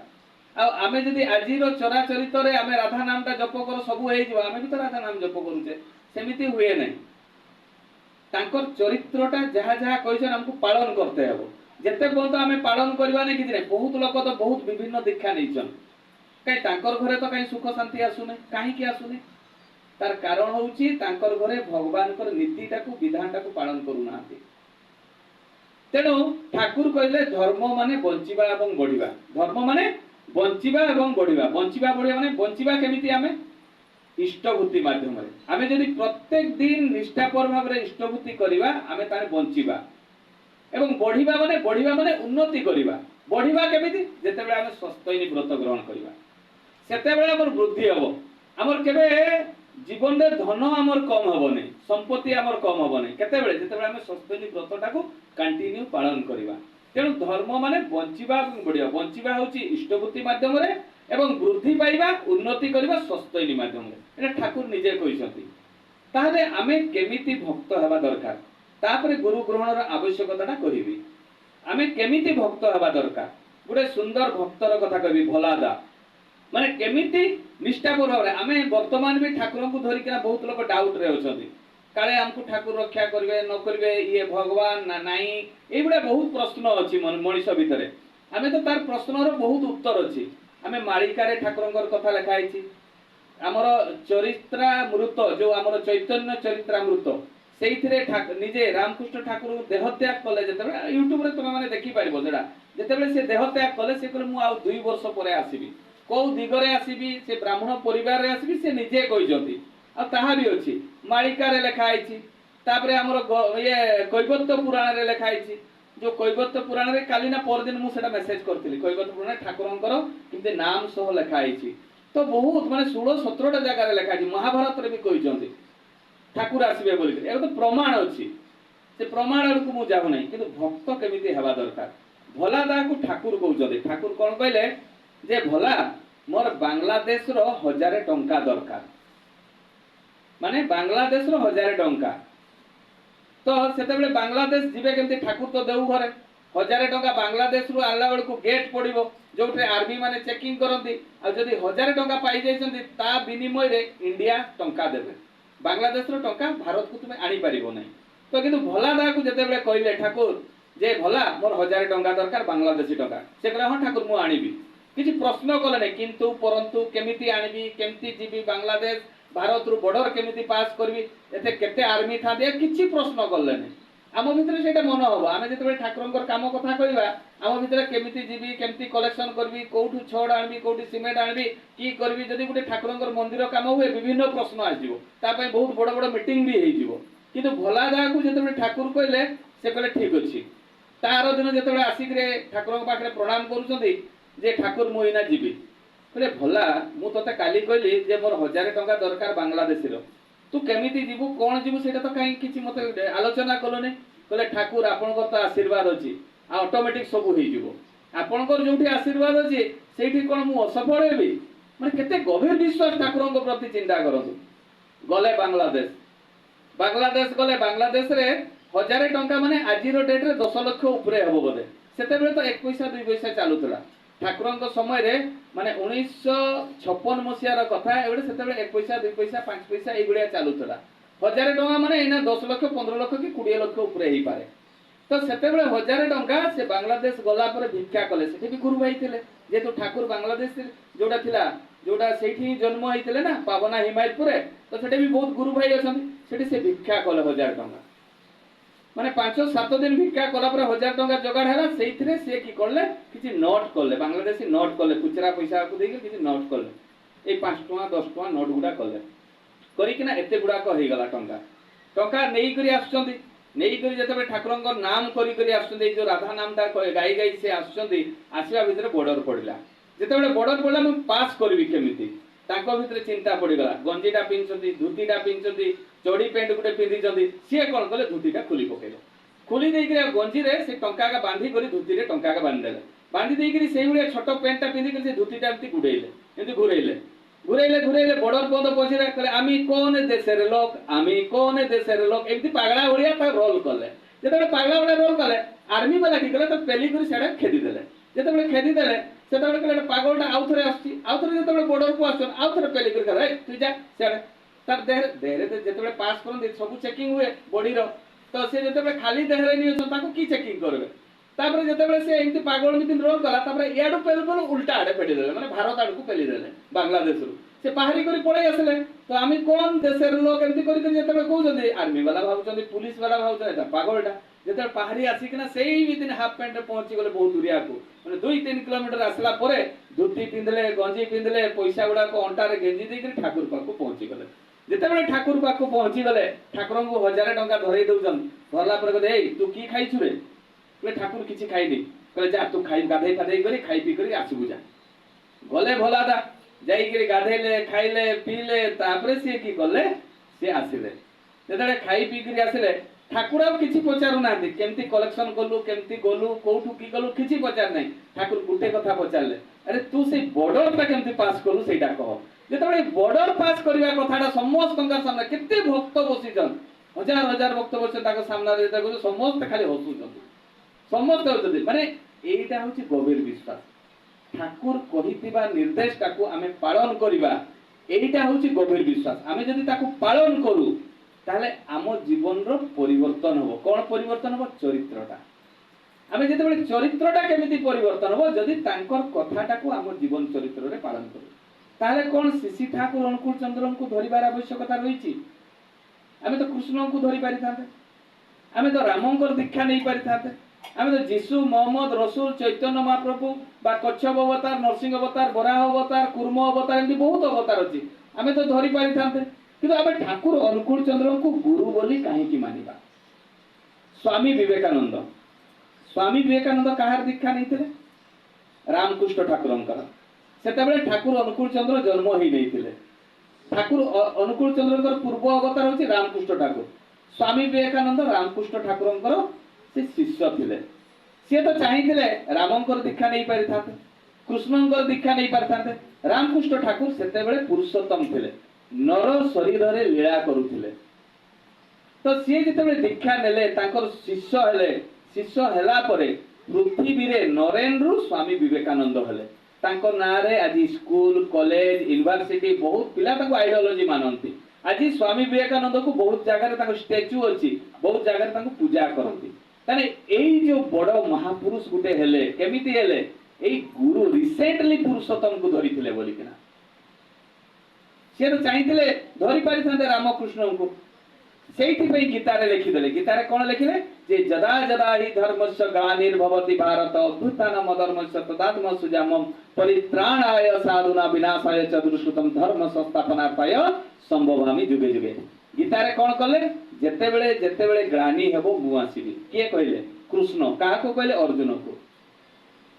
ଆଉ ଆମେ ଯଦି ଆଜିର ଚରାଚରିତରେ ଆମେ ରାଧା ନାମଟା ଜପ କର ସବୁ ହେଇଯିବ, ଆମେ ବି ତ ରାଧା ନାମ ଜପ କରୁଛେ, ସେମିତି ହୁଏ ନାହିଁ। ତାଙ୍କର ଚରିତ୍ରଟା ଯାହା ଯାହା କହିଛନ୍ତି ଆମକୁ ପାଳନ କରତେ ହେବ। ଯେତେ ପର୍ଯ୍ୟନ୍ତ ଆମେ ପାଳନ କରିବା ନାହିଁ କିଛି ନାହିଁ। ବହୁତ ଲୋକ ତ ବହୁତ ବିଭିନ୍ନ ଦୀକ୍ଷା ନେଇଛନ୍ତି, କାହିଁ ତାଙ୍କର ଘରେ ତ କାହିଁ ସୁଖ ଶାନ୍ତି ଆସୁନି? କାହିଁକି ଆସୁନି? ତାର କାରଣ ହଉଛି ତାଙ୍କର ଘରେ ଭଗବାନଙ୍କର ନୀତିଟାକୁ ବିଧାନଟାକୁ ପାଳନ କରୁନାହାନ୍ତି। ତେଣୁ ଠାକୁର କହିଲେ ଧର୍ମ ମାନେ ବଞ୍ଚିବା ଏବଂ ବଢିବା। ଧର୍ମ ମାନେ ବଞ୍ଚିବା ଏବଂ ବଢିବା। ବଞ୍ଚିବା ବଢିବା ମାନେ ବଞ୍ଚିବା କେମିତି? ଆମେ ଇଷ୍ଟଭୂତି ମାଧ୍ୟମରେ ଆମେ ଯଦି ପ୍ରତ୍ୟେକ ଦିନ ନିଷ୍ଠାପର ଭାବରେ ଇଷ୍ଟଭୂତି କରିବା, ଆମେ ତାହେଲେ ବଞ୍ଚିବା। ଏବଂ ବଢିବା ମାନେ ଉନ୍ନତି କରିବା। ବଢିବା କେମିତି? ଯେତେବେଳେ ଆମେ ସ୍ୱସ୍ତୟିନୀ ବ୍ରତ ଗ୍ରହଣ କରିବା, ସେତେବେଳେ ଆମର ବୃଦ୍ଧି ହବ। ଆମର କେବେ ଜୀବନରେ ଧନ ଆମର କମ ହବନି, ସମ୍ପତ୍ତି ଆମର କମ ହବନି। କେତେବେଳେ? ଯେତେବେଳେ ଆମେ ସ୍ୱସ୍ତୟିନୀ ବ୍ରତଟାକୁ କଣ୍ଟିନ୍ୟୁ ପାଳନ କରିବା। ତେଣୁ ଧର୍ମ ମାନେ ବଞ୍ଚିବା ଏବଂ ବଢିବା। ବଞ୍ଚିବା ହେଉଛି ଇଷ୍ଟଭୂତି ମାଧ୍ୟମରେ ଏବଂ ବୃଦ୍ଧି ପାଇବା, ଉନ୍ନତି କରିବା ସ୍ୱସ୍ତୟିନୀ ମାଧ୍ୟମରେ। ଏଟା ଠାକୁର ନିଜେ କହିଛନ୍ତି। ତାହେଲେ ଆମେ କେମିତି ଭକ୍ତ ହେବା ଦରକାର, ତାପରେ ଗୁରୁ ଗ୍ରହଣର ଆବଶ୍ୟକତାଟା କହିବି। ଆମେ କେମିତି ଭକ୍ତ ହେବା ଦରକାର? ଗୋଟେ ସୁନ୍ଦର ଭକ୍ତର କଥା କହିବି, ଭୋଲାଦା। ମାନେ କେମିତି ନିଷ୍ଠାପର ଭାବରେ ଆମେ ବର୍ତ୍ତମାନ ବି ଠାକୁରଙ୍କୁ ଧରିକିନା ବହୁତ ଲୋକ ଡାଉଟରେ ଅଛନ୍ତି। କାଳେ ଆମକୁ ଠାକୁର ରକ୍ଷା କରିବେ ନ କରିବେ, ଇଏ ଭଗବାନ ନା ନାହିଁ, ଏଇଭଳିଆ ବହୁତ ପ୍ରଶ୍ନ ଅଛି ମଣିଷ ଭିତରେ। ଆମେ ତ ତାର ପ୍ରଶ୍ନର ବହୁତ ଉତ୍ତର ଅଛି। ଆମେ ମାଳିକାରେ ଠାକୁରଙ୍କର କଥା ଲେଖା ହେଇଛି। ଆମର ଚରିତ୍ରାମୃତ, ଯୋଉ ଆମର ଚୈତନ୍ୟ ଚରିତ୍ରାମୃତ, ସେଇଥିରେ ନିଜେ ରାମକୃଷ୍ଣ ଠାକୁର ଦେହତ୍ୟାଗ କଲେ, ଯେତେବେଳେ ୟୁଟ୍ୟୁବରେ ତମେ ମାନେ ଦେଖିପାରିବ ସେଟା, ଯେତେବେଳେ ସେ ଦେହତ୍ୟାଗ କଲେ, ସେ କହିଲେ ମୁଁ ଆଉ 2 ବର୍ଷ ପରେ ଆସିବି। କୋଉ ଦିଗରେ ଆସିବି? ସେ ବ୍ରାହ୍ମଣ ପରିବାରରେ ଆସିବି, ସେ ନିଜେ କହିଛନ୍ତି। ଆଉ ତାହା ବି ଅଛି, ମାଳିକାରେ ଲେଖା ହେଇଛି। ତାପରେ ଆମର ଇଏ କୈବର୍ତ୍ତ ପୁରାଣରେ ଲେଖା ହେଇଛି। ଯୋଉ କୈବର୍ତ୍ତ ପୁରାଣରେ କାଲି ନା ପରଦିନ ମୁଁ ସେଟା ମେସେଜ କରିଥିଲି, କୈବର୍ତ୍ତ ପୁରାଣରେ ଠାକୁରଙ୍କର କେମିତି ନାମ ସହ ଲେଖା ହେଇଛି। ତ ବହୁତ ମାନେ 16-17ଟା ଜାଗାରେ ଲେଖା ହେଇଛି। ମହାଭାରତରେ ବି କହିଛନ୍ତି ଠାକୁର ଆସିବେ ବୋଲି। ଏବେ ତ ପ୍ରମାଣ ଅଛି, ସେ ପ୍ରମାଣ ଆଡକୁ ମୁଁ ଯାଉନାହିଁ। କିନ୍ତୁ ଭକ୍ତ କେମିତି ହେବା ଦରକାର? ଭୋଲା ଦାକୁ ଠାକୁର କହୁଛନ୍ତି। ଠାକୁର କଣ କହିଲେ? ଯେ ଭୋଲା, ମୋର ବାଂଲାଦେଶର 1000 ଟଙ୍କା ଦରକାର। ମାନେ ବାଂଲାଦେଶର 1000 ଟଙ୍କା। ତ ସେତେବେଳେ ବାଂଲାଦେଶ ଯିବେ କେମିତି? ଠାକୁର ତ ଦେଉ ଘରେ। 1000 ଟଙ୍କା ବାଂଲାଦେଶରୁ ଆଣିଲା ବେଳକୁ ଗେଟ୍ ପଡିବ, ଯୋଉଠି ଆର୍ମି ମାନେ ଚେକିଂ କରନ୍ତି। ଆଉ ଯଦି 1000 ଟଙ୍କା ପାଇଯାଇଛନ୍ତି, ତା ବିନିମୟରେ ଇଣ୍ଡିଆ ଟଙ୍କା ଦେବେ। ବାଂଲାଦେଶର ଟଙ୍କା ଭାରତକୁ ତୁମେ ଆଣିପାରିବ ନାହିଁ। ତ କିନ୍ତୁ ଭୋଲା ଦାକୁ ଯେତେବେଳେ କହିଲେ ଠାକୁର ଯେ ଭୋଲା, ମୋର 1000 ଟଙ୍କା ଦରକାର, ବାଂଲାଦେଶୀ ଟଙ୍କା, ସେ କହିଲେ ହଁ ଠାକୁର ମୁଁ ଆଣିବି। କିଛି ପ୍ରଶ୍ନ କଲେ ନାହିଁ, କିନ୍ତୁ ପରନ୍ତୁ କେମିତି ଆଣିବି, କେମିତି ଯିବି ବାଂଲାଦେଶ, ଭାରତରୁ ବର୍ଡର କେମିତି ପାସ୍ କରିବି, ଏତେ କେତେ ଆର୍ମି ଥାନ୍ତି, କିଛି ପ୍ରଶ୍ନ କଲେନି। ଆମ ଭିତରେ ସେଇଟା ମନ ହବ। ଆମେ ଯେତେବେଳେ ଠାକୁରଙ୍କର କାମ କଥା କହିବା, ଆମ ଭିତରେ କେମିତି ଯିବି, କେମିତି କଲେକ୍ସନ କରିବି, କୋଉଠୁ ଛଡ଼ ଆଣିବି, କୋଉଠି ସିମେଣ୍ଟ ଆଣିବି, କି କରିବି। ଯଦି ଗୋଟେ ଠାକୁରଙ୍କର ମନ୍ଦିର କାମ ହୁଏ, ବିଭିନ୍ନ ପ୍ରଶ୍ନ ଆସିଯିବ। ତା ପାଇଁ ବହୁତ ବଡ଼ ବଡ଼ ମିଟିଂ ବି ହେଇଯିବ। କିନ୍ତୁ ଭୋଲା ଦାକୁ ଯେତେବେଳେ ଠାକୁର କହିଲେ, ସେ କହିଲେ ଠିକ ଅଛି। ତାର ଦିନ ଯେତେବେଳେ ଆସିକିରେ ଠାକୁରଙ୍କ ପାଖରେ ପ୍ରଣାମ କରୁଛନ୍ତି, ଯେ ଠାକୁର ମୁଁ ଏଇନା ଯିବି। କହିଲେ ଭୋଲା, ମୁଁ ତତେ କାଲି କହିଲି ଯେ ମୋର 1000 ଟଙ୍କା ଦରକାର ବାଂଲାଦେଶୀର, ତୁ କେମିତି ଯିବୁ, କଣ ଯିବୁ, ସେଇଟା ତ କାହିଁ କିଛି ମତେ ଆଲୋଚନା କଲୁନି। କହିଲେ ଠାକୁର ଆପଣଙ୍କର ତ ଆଶୀର୍ବାଦ ଅଛି, ଆଉ ଅଟୋମେଟିକ ସବୁ ହେଇଯିବ। ଆପଣଙ୍କର ଯୋଉଠି ଆଶୀର୍ବାଦ ଅଛି, ସେଇଠି କଣ ମୁଁ ଅସଫଳ ହେବି? ମାନେ କେତେ ଗଭୀର ବିଶ୍ୱାସ ଠାକୁରଙ୍କ ପ୍ରତି, ଚିନ୍ତା କରନ୍ତୁ। ଗଲେ ବାଂଲାଦେଶ। ବାଂଲାଦେଶ ଗଲେ, ବାଂଲାଦେଶରେ 1000 ଟଙ୍କା ମାନେ ଆଜିର ଡେଟରେ 10 ଲକ୍ଷ ଉପରେ ହବ ବୋଧେ। ସେତେବେଳେ ତ 1 ପଇସା 2 ପଇସା ଚାଲୁଥିଲା। ଠାକୁରଙ୍କ ସମୟରେ ମାନେ 1956 ମସିହାର କଥା, ଏବେଳେ ସେତେବେଳେ 1 ପଇସା 2 ପଇସା 5 ପଇସା ଏଇଭଳିଆ ଚାଲୁଥିଲା। 1000 ଟଙ୍କା ମାନେ ଏଇନା 10 ଲକ୍ଷ 15 ଲକ୍ଷ କି 20 ଲକ୍ଷ ଉପରେ ହେଇପାରେ। ତ ସେତେବେଳେ 1000 ଟଙ୍କା ସେ ବାଂଲାଦେଶ ଗଲା ପରେ ଭିକ୍ଷା କଲେ। ସେଠି ବି ଗୁରୁ ଭାଇ ଥିଲେ, ଯେହେତୁ ଠାକୁର ବାଂଲାଦେଶ ଯୋଉଟା ଥିଲା जोटा से जन्म होते ना पावना हिमायतपुर तो सेठे भी बहुत गुरु भाई अच्छा सेठी से भिक्षा कले 1000 टंका माने 5-7 दिन भिक्षा कला पर 1000 टंका जोगाड़ है से सी कि कले किसी नोट कले बांग्लादेशी नोट कले खुचरा पैसा को देके किसी नोट कले ये 5 टंका 10 टंका नोट गुड़ा कले करिकिना एते गुड़ाक हो गला टंका टंका नहीं करी आसुचंदी नहीं करी जतबे ठाकुरंकर नाम करी करी आसुचंदी जो राधा नामटा गाई गाई से आसुचंदी आसीबा भितर बॉर्डर पड़िला जेतेबेले बॉर्डर पड़ला मु पास करबी केमिति तांको भितर चिंता पड़ीगला गंजीटा पिंचंदी धुतीटा पिंचंदी चोड़ी पेंट गुटे पिंधिचंदी सी कोन कले धुतीटा खुली पकेले खुली देइकरी गंजी रे से टंका का बांधी करी धुती रे टंका का बांध देले बांधी देइकरी सेई उले छोटो पेंटटा पिंधि करी से धुतीटा एंती गुडेइले एंती घुरेइले घुरेइले घुरेइले बॉर्डर पद पछिरे कले आमी कोन देशेर लोक आमी कोन देशेर लोक एंती पागला ओडिया ता रोल कले जेतेबेले पागला ओडिया रोल कले आर्मी वाला की कले तो पेली करी सेडा खेदी देले जेतेबेले खेदी देले सेतेबेले कले पागलटा आउथरे आस्ती आउथरे जेतेबेले बॉर्डर को आछन आउथरे पेली करी करे तू जा सेडा तार देहरे देहरे जेतेबेले पास करन सब चेकिंग हुए बॉडी रो तो से जेतेबेले खाली देहरे नि छन ताको की चेकिंग करबे तापर जेतेबेले से एंती पागल मितिन रोल कला तापर याडू पेल पेल उल्टा आडे फेडी देले माने भारत आडू को पेली देले बांग्लादेश रु से बाहरी करी पळे आसले तो आमी कोन देशर लोक एंती करी जेतेबेले कहू जंदी आर्मी वाला भाउचंदी पुलिस वाला भाउचंदी पागलटा जेतेबेले बाहरी आसी किना सेई मितिन हाफ पैंट पहुंची गले बहुत दूरिया को माने 2-3 किलोमीटर आसला परे धुती पिंदले गंजी पिंदले पैसा गुडा को अंटारे गेंजी देकरी ठाकुर पाको पहुंची गले जेतेबेले ठाकुर पाको पहुंची गले ठाकुरन को 1000 टंका धरई दउजन धरला पर कहते ए तू की खाइछु रे कहले ठाकुर किछि खाइनी कहले जा तू खाइ गाधै फाधै करी खाइ पी करी आसी बुझा गले भलादा जाई करी गाधैले खाइले पीले तापरे से की करले से आसिले जेतेबेले खाइ पी करी आसिले ठाकुर अब किछि पचारु नांदी केमती कलेक्शन करलु केमती गोलु कोठु की गलु किछि पचार नै ठाकुर गुटे कथा पचारले अरे तू से बॉर्डरटा केमती पास करलु सेटा कह जेतेबेले बॉर्डर पास करिवा कथाटा समस्तंका सामने केते भक्त बसिजन हजार हजार भक्त बसे ताको सामने रे ताको समस्त खाली हसुजन समस्त होतदि माने एटा होछि गभीर विश्वास ठाकुर कहितिबा निर्देशटाको आमे पालन करिबा एटा होछि गभीर विश्वास आमे जदि ताको पालन करू ताले आम जीवन रो परिवर्तन हो कोन परिवर्तन हो चरित्रटा आमे जेतेबेले चरित्रटा केमिति परिवर्तन हो जदि तांकर कथाटा को आम जीवन चरित्र रे पालन करू ताले कोन शिशि ठाकुर अनुकूल चंद्रन को धरिबार आवश्यकता रहिछि आमे तो कृष्ण को धरि पारि थाते आमे तो रामंकर दीक्षा नै पारि थाते आमे तो जीसु मोहम्मद रसूल चैतन्य महाप्रभु बा कच्छप अवतार नरसिंह अवतार बराह अवतार कूर्म अवतार एंती बहुत अवतार अछि आमे तो धरि पारि थाते किंतु आमे ठाकुर अनुकूल चंद्रन को गुरु बोली काहे की मानिबा स्वामी विवेकानंद काहार दीक्षा नैथिले रामकृष्ण ठाकुरंकर सेतेबेले ठाकुर अनुकूल चंद्र जन्म ही नैथिले ठाकुर अनुकूल चंद्रकर पूर्व अवतार होछि रामकृष्ण ठाकुर स्वामी विवेकानंद रामकृष्ण ठाकुरंकर से शिष्य थिले से तो चाहिथिले रामंकर दीक्षा नै पारि थाते कृष्णंकर दीक्षा नै पारि थाते रामकृष्ण ठाकुर सेतेबेले पुरुषोत्तम थिले नर शरीर रे लीला करूथिले तो से जेतेबेले दीक्षा नेले तांकर शिष्य हेला परे पृथ्वी रे नरेंद्र स्वामी विवेकानंद हेले तांको नारे आज स्कूल कॉलेज यूनिवर्सिटी बहुत पिला ताको आइडियोलॉजी मानंती आज स्वामी विवेकानंद को बहुत जगह रे ताको स्टैच्यू अछि बहुत जगह रे ताको पूजा करंती ताने एई जो बड़ महापुरुष गुटे हेले केमिति हेले एई गुरु रिसेंटली पुरुषोत्तम को धरिथिले बोली किना से तो चाहिथिले धरि पारि थांते रामकृष्ण को सेठी पे गीता रे लिखि देले गीता रे कोन लिखिले जे जदा जदा हि धर्मस्य ग्लानिर्भवति भारत अभ्युत्थानम् अधर्मस्य तदात्म सुजामं परित्राणाय साधुना विनाशाय च दुष्कृतम् धर्म संस्थापनार्थाय संभवामि जुगे जुगे गीता रे कोन कले जेते बेले ग्लानि हेबो मु आसीबी के कहले कृष्ण काहा को कहले अर्जुन को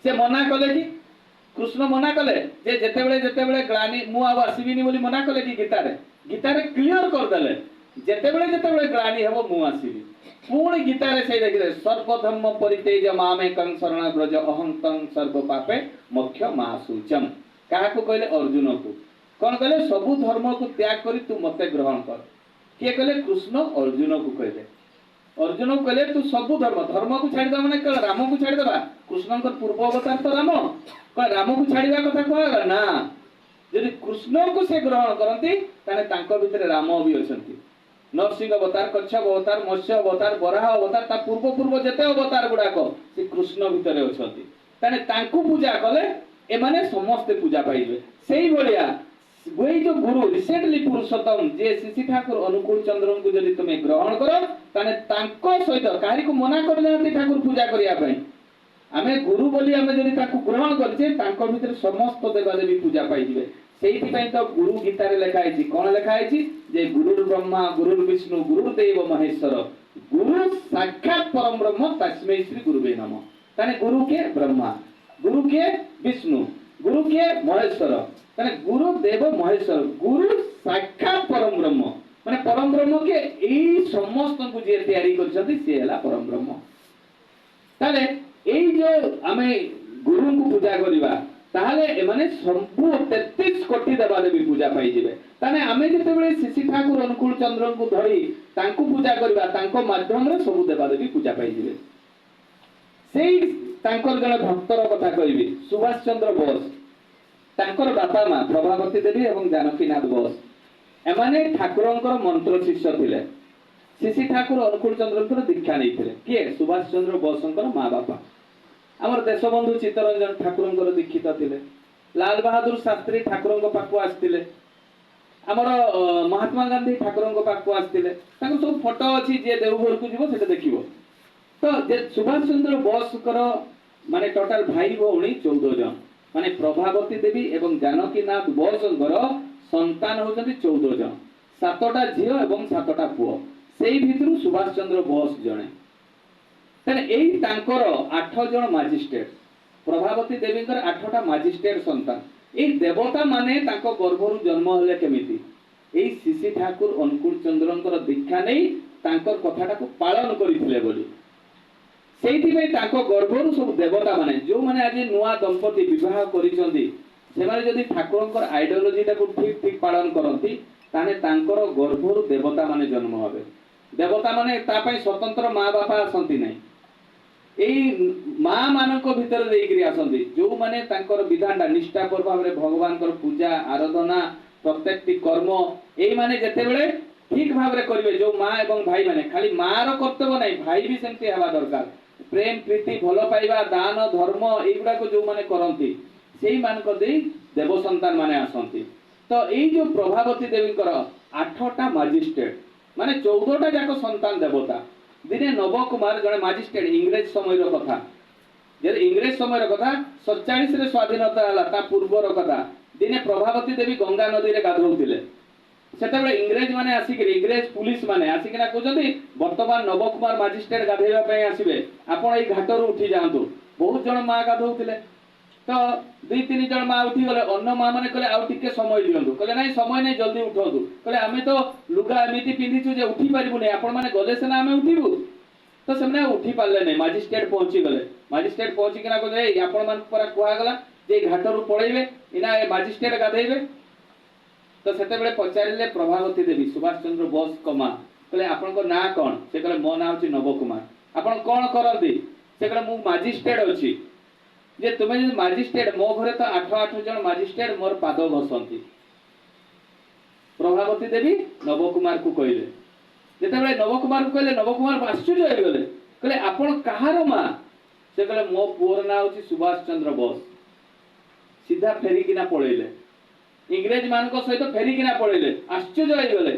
से मना कले कि कृष्ण मना कले जे जेते बेले ग्लानि मु आ आसीबिनी बोली मना कले कि गीता रे क्लियर कर देले जेते बेले ग्लानि हेबो मु आसीबी पूर्ण गीता रे से देखिले सर्वधर्म परित्यज्य मामेकं शरणं व्रज अहं तं सर्व पापे मोक्ष मासुचम काहा को कहले अर्जुन को कोन कहले सब धर्म को त्याग करी तू मते ग्रहण कर के कहले कृष्ण अर्जुन को कहले तू सब धर्म को छाड़ी दे माने कल राम को छाड़ी देबा कृष्ण को पूर्व अवतार तो राम को छाड़ीबा कथा कहला ना यदि कृष्ण को से ग्रहण करंती ताने तांको भितरे राम भी अछंती नरसिंह अवतार कच्छप अवतार मत्स्य अवतार बराह अवतार ता पूर्व जते अवतार गुडा को से कृष्ण भितरे अछंती ताने तांको पूजा कले एमाने समस्ते पूजा पाइबे सेही भलिया वही जो गुरु रिसेंटली पुरुषोत्तम जे श्री ठाकुर अनुकूल चंद्र को जदि तुम ग्रहण करो ताने तांको सहित काहे को मना करले ठाकुर पूजा करिया पई आमे गुरु बोली आमे जदि ताकू ग्रहण करछे तांको भितर समस्त देवादेवी पूजा पाइबे सेही पई तो गुरु गीता रे लिखा है कोन लिखा है जे गुरु ब्रह्मा गुरु विष्णु गुरु देव महेश्वर गुरु साक्षात परम ब्रह्म तस्मै श्री गुरुवे नमः ताने गुरु के ब्रह्मा गुरु के विष्णु गुरु के महेश्वर ताने गुरु देव महेश्वर गुरु साक्षात परम ब्रह्म माने परम ब्रह्म के एई समस्त को जे तैयारी करछथि से हला परम ब्रह्म ताले एई जो आमे गुरु को पूजा करिबा ताहले एमाने संपू 33 कोटी देवादेवी पूजा पाई जिवे ताने आमे जते बेले श्री ठाकुर अनुकूल चंद्र को धरी तांको पूजा करिबा तांको माध्यम रे सब देवादेवी पूजा पाई जिवे सेई तांकर जने भक्तर कथा कहबी सुभाष चंद्र बोस तांकर बापा मां प्रभावती देवी एवं जानकीनाथ बोस एमाने ठाकुरंकर मंत्र शिष्य थिले श्री ठाकुर अनुकूल चंद्रकर दीक्षा नहीं किए सुभाष चंद्र बोसंकर माँ बापा आमर देशबंधु चित्तरंजन ठाकुरंकर दीक्षित थिले लाल बहादुर शास्त्री ठाकुरंक पाखु आस्थिले आमर महात्मा गांधी ठाकुरंक पाखु आस्थिले तांको सब फोटो अछि जे देवघर को जीवो सेटा देखिबो तो जे सुभाष चंद्र बोसकर माने टोटल भाई भौणी 14 जन माने प्रभावती देवी एवं जानकीनाथ बोसंकर संतान होचंती 14 जन 7टा झियो एवं 7टा पुओ सेई भितरु सुभाष चंद्र बोस जणे तने एई तांकर 8 जन मजिस्ट्रेट प्रभावती देवींकर 8टा मजिस्ट्रेट संतान एई देवता माने तांको गर्भरु जन्म होले केमिति एई श्री ठाकुर अनुकूल चंद्रंकर दीक्षा नै तांकर कथाटा को पालन करिथिले बोली सेइथि पई तांको गर्भरु सब देवता माने जो माने आज नुआ दंपति विवाह करिसंती से माने जदि ठाकुरंकर आइडियोलॉजीटा को ठीक ठीक पालन करंती ताने तांकर गर्भरु देवता माने जन्म होबे देवता माने ता पई स्वतंत्र माँ बापा आसंती नै एई माँ मानक भितर देइकरी आसंती जो माने तांकर विधानटा निष्ठापर भाबरे भगवानकर पूजा आराधना प्रत्येकटी कर्म एई माने जते बेले ठीक भाबरे करिवे जो माँ एवं भाई माने खाली माँ रो कर्तव्य नै भाई भी सेमती हेबा दरकार प्रेम प्रीति भलो पाइबा दान धर्म एइगुडा को जो माने करंती सेई मानक देई देव संतान माने आसंती तो एई जो प्रभावती देवींकर 8टा मजिस्ट्रेट माने 14टा जाक संतान देवता दिने नव कुमार जने मजिस्ट्रेट इंग्रेज समय रो कथा जे इंग्रेज समय रो कथा 47 रे स्वाधीनता हला ता पूर्व रो कथा दिने प्रभावती देवी गंगा नदी रे गाधौतिले सेते बेले इंग्रेज माने आसी के इंग्रेज पुलिस माने आसी के ना कहजंती वर्तमान नव कुमार मजिस्ट्रेट गाधैबा पय आसीबे आपण एई घाटरो उठी जांतु बहुत जण मा गाधौतिले तो 2-3 जन माँ उठी गले अन्न माँ माने कहले आउ टिके समय दियंतु कहले नाही समय नै जल्दी उठोतु कहले आमे तो लुगा एमिति पिंधिचु जे उठी पारिबु नै आपण माने गले सेना आमे उठिबु तो सेमने उठी पारले नै मजिस्ट्रेट पहुंची गले मजिस्ट्रेट पहुंची केना कहले ए आपण मान पर कुआ गला जे घाटरू पळैबे इना ए मजिस्ट्रेट गाधैबे तो सेते बेले पचारिले प्रभावती देवी सुभाष चंद्र बोस कमा कहले आपण को ना कोन से कहले मो ना होची नव कुमार आपण कोन करंदी से कहले मु मजिस्ट्रेट अछि जे तुमे जे मजिस्ट्रेट मो घरे तो 8 जन मजिस्ट्रेट मोर पाद घसंती प्रभावती देवी नव कुमार को कहले जेते बेले नव कुमार को कहले नव कुमार आश्चर्य हो गले कहले आपण कहारो मां से कहले मो पुअर ना होची सुभाष चंद्र बोस सीधा फेरी किना पळैले इंग्रेज मान को सहित फेरी किना पळैले आश्चर्य हो गले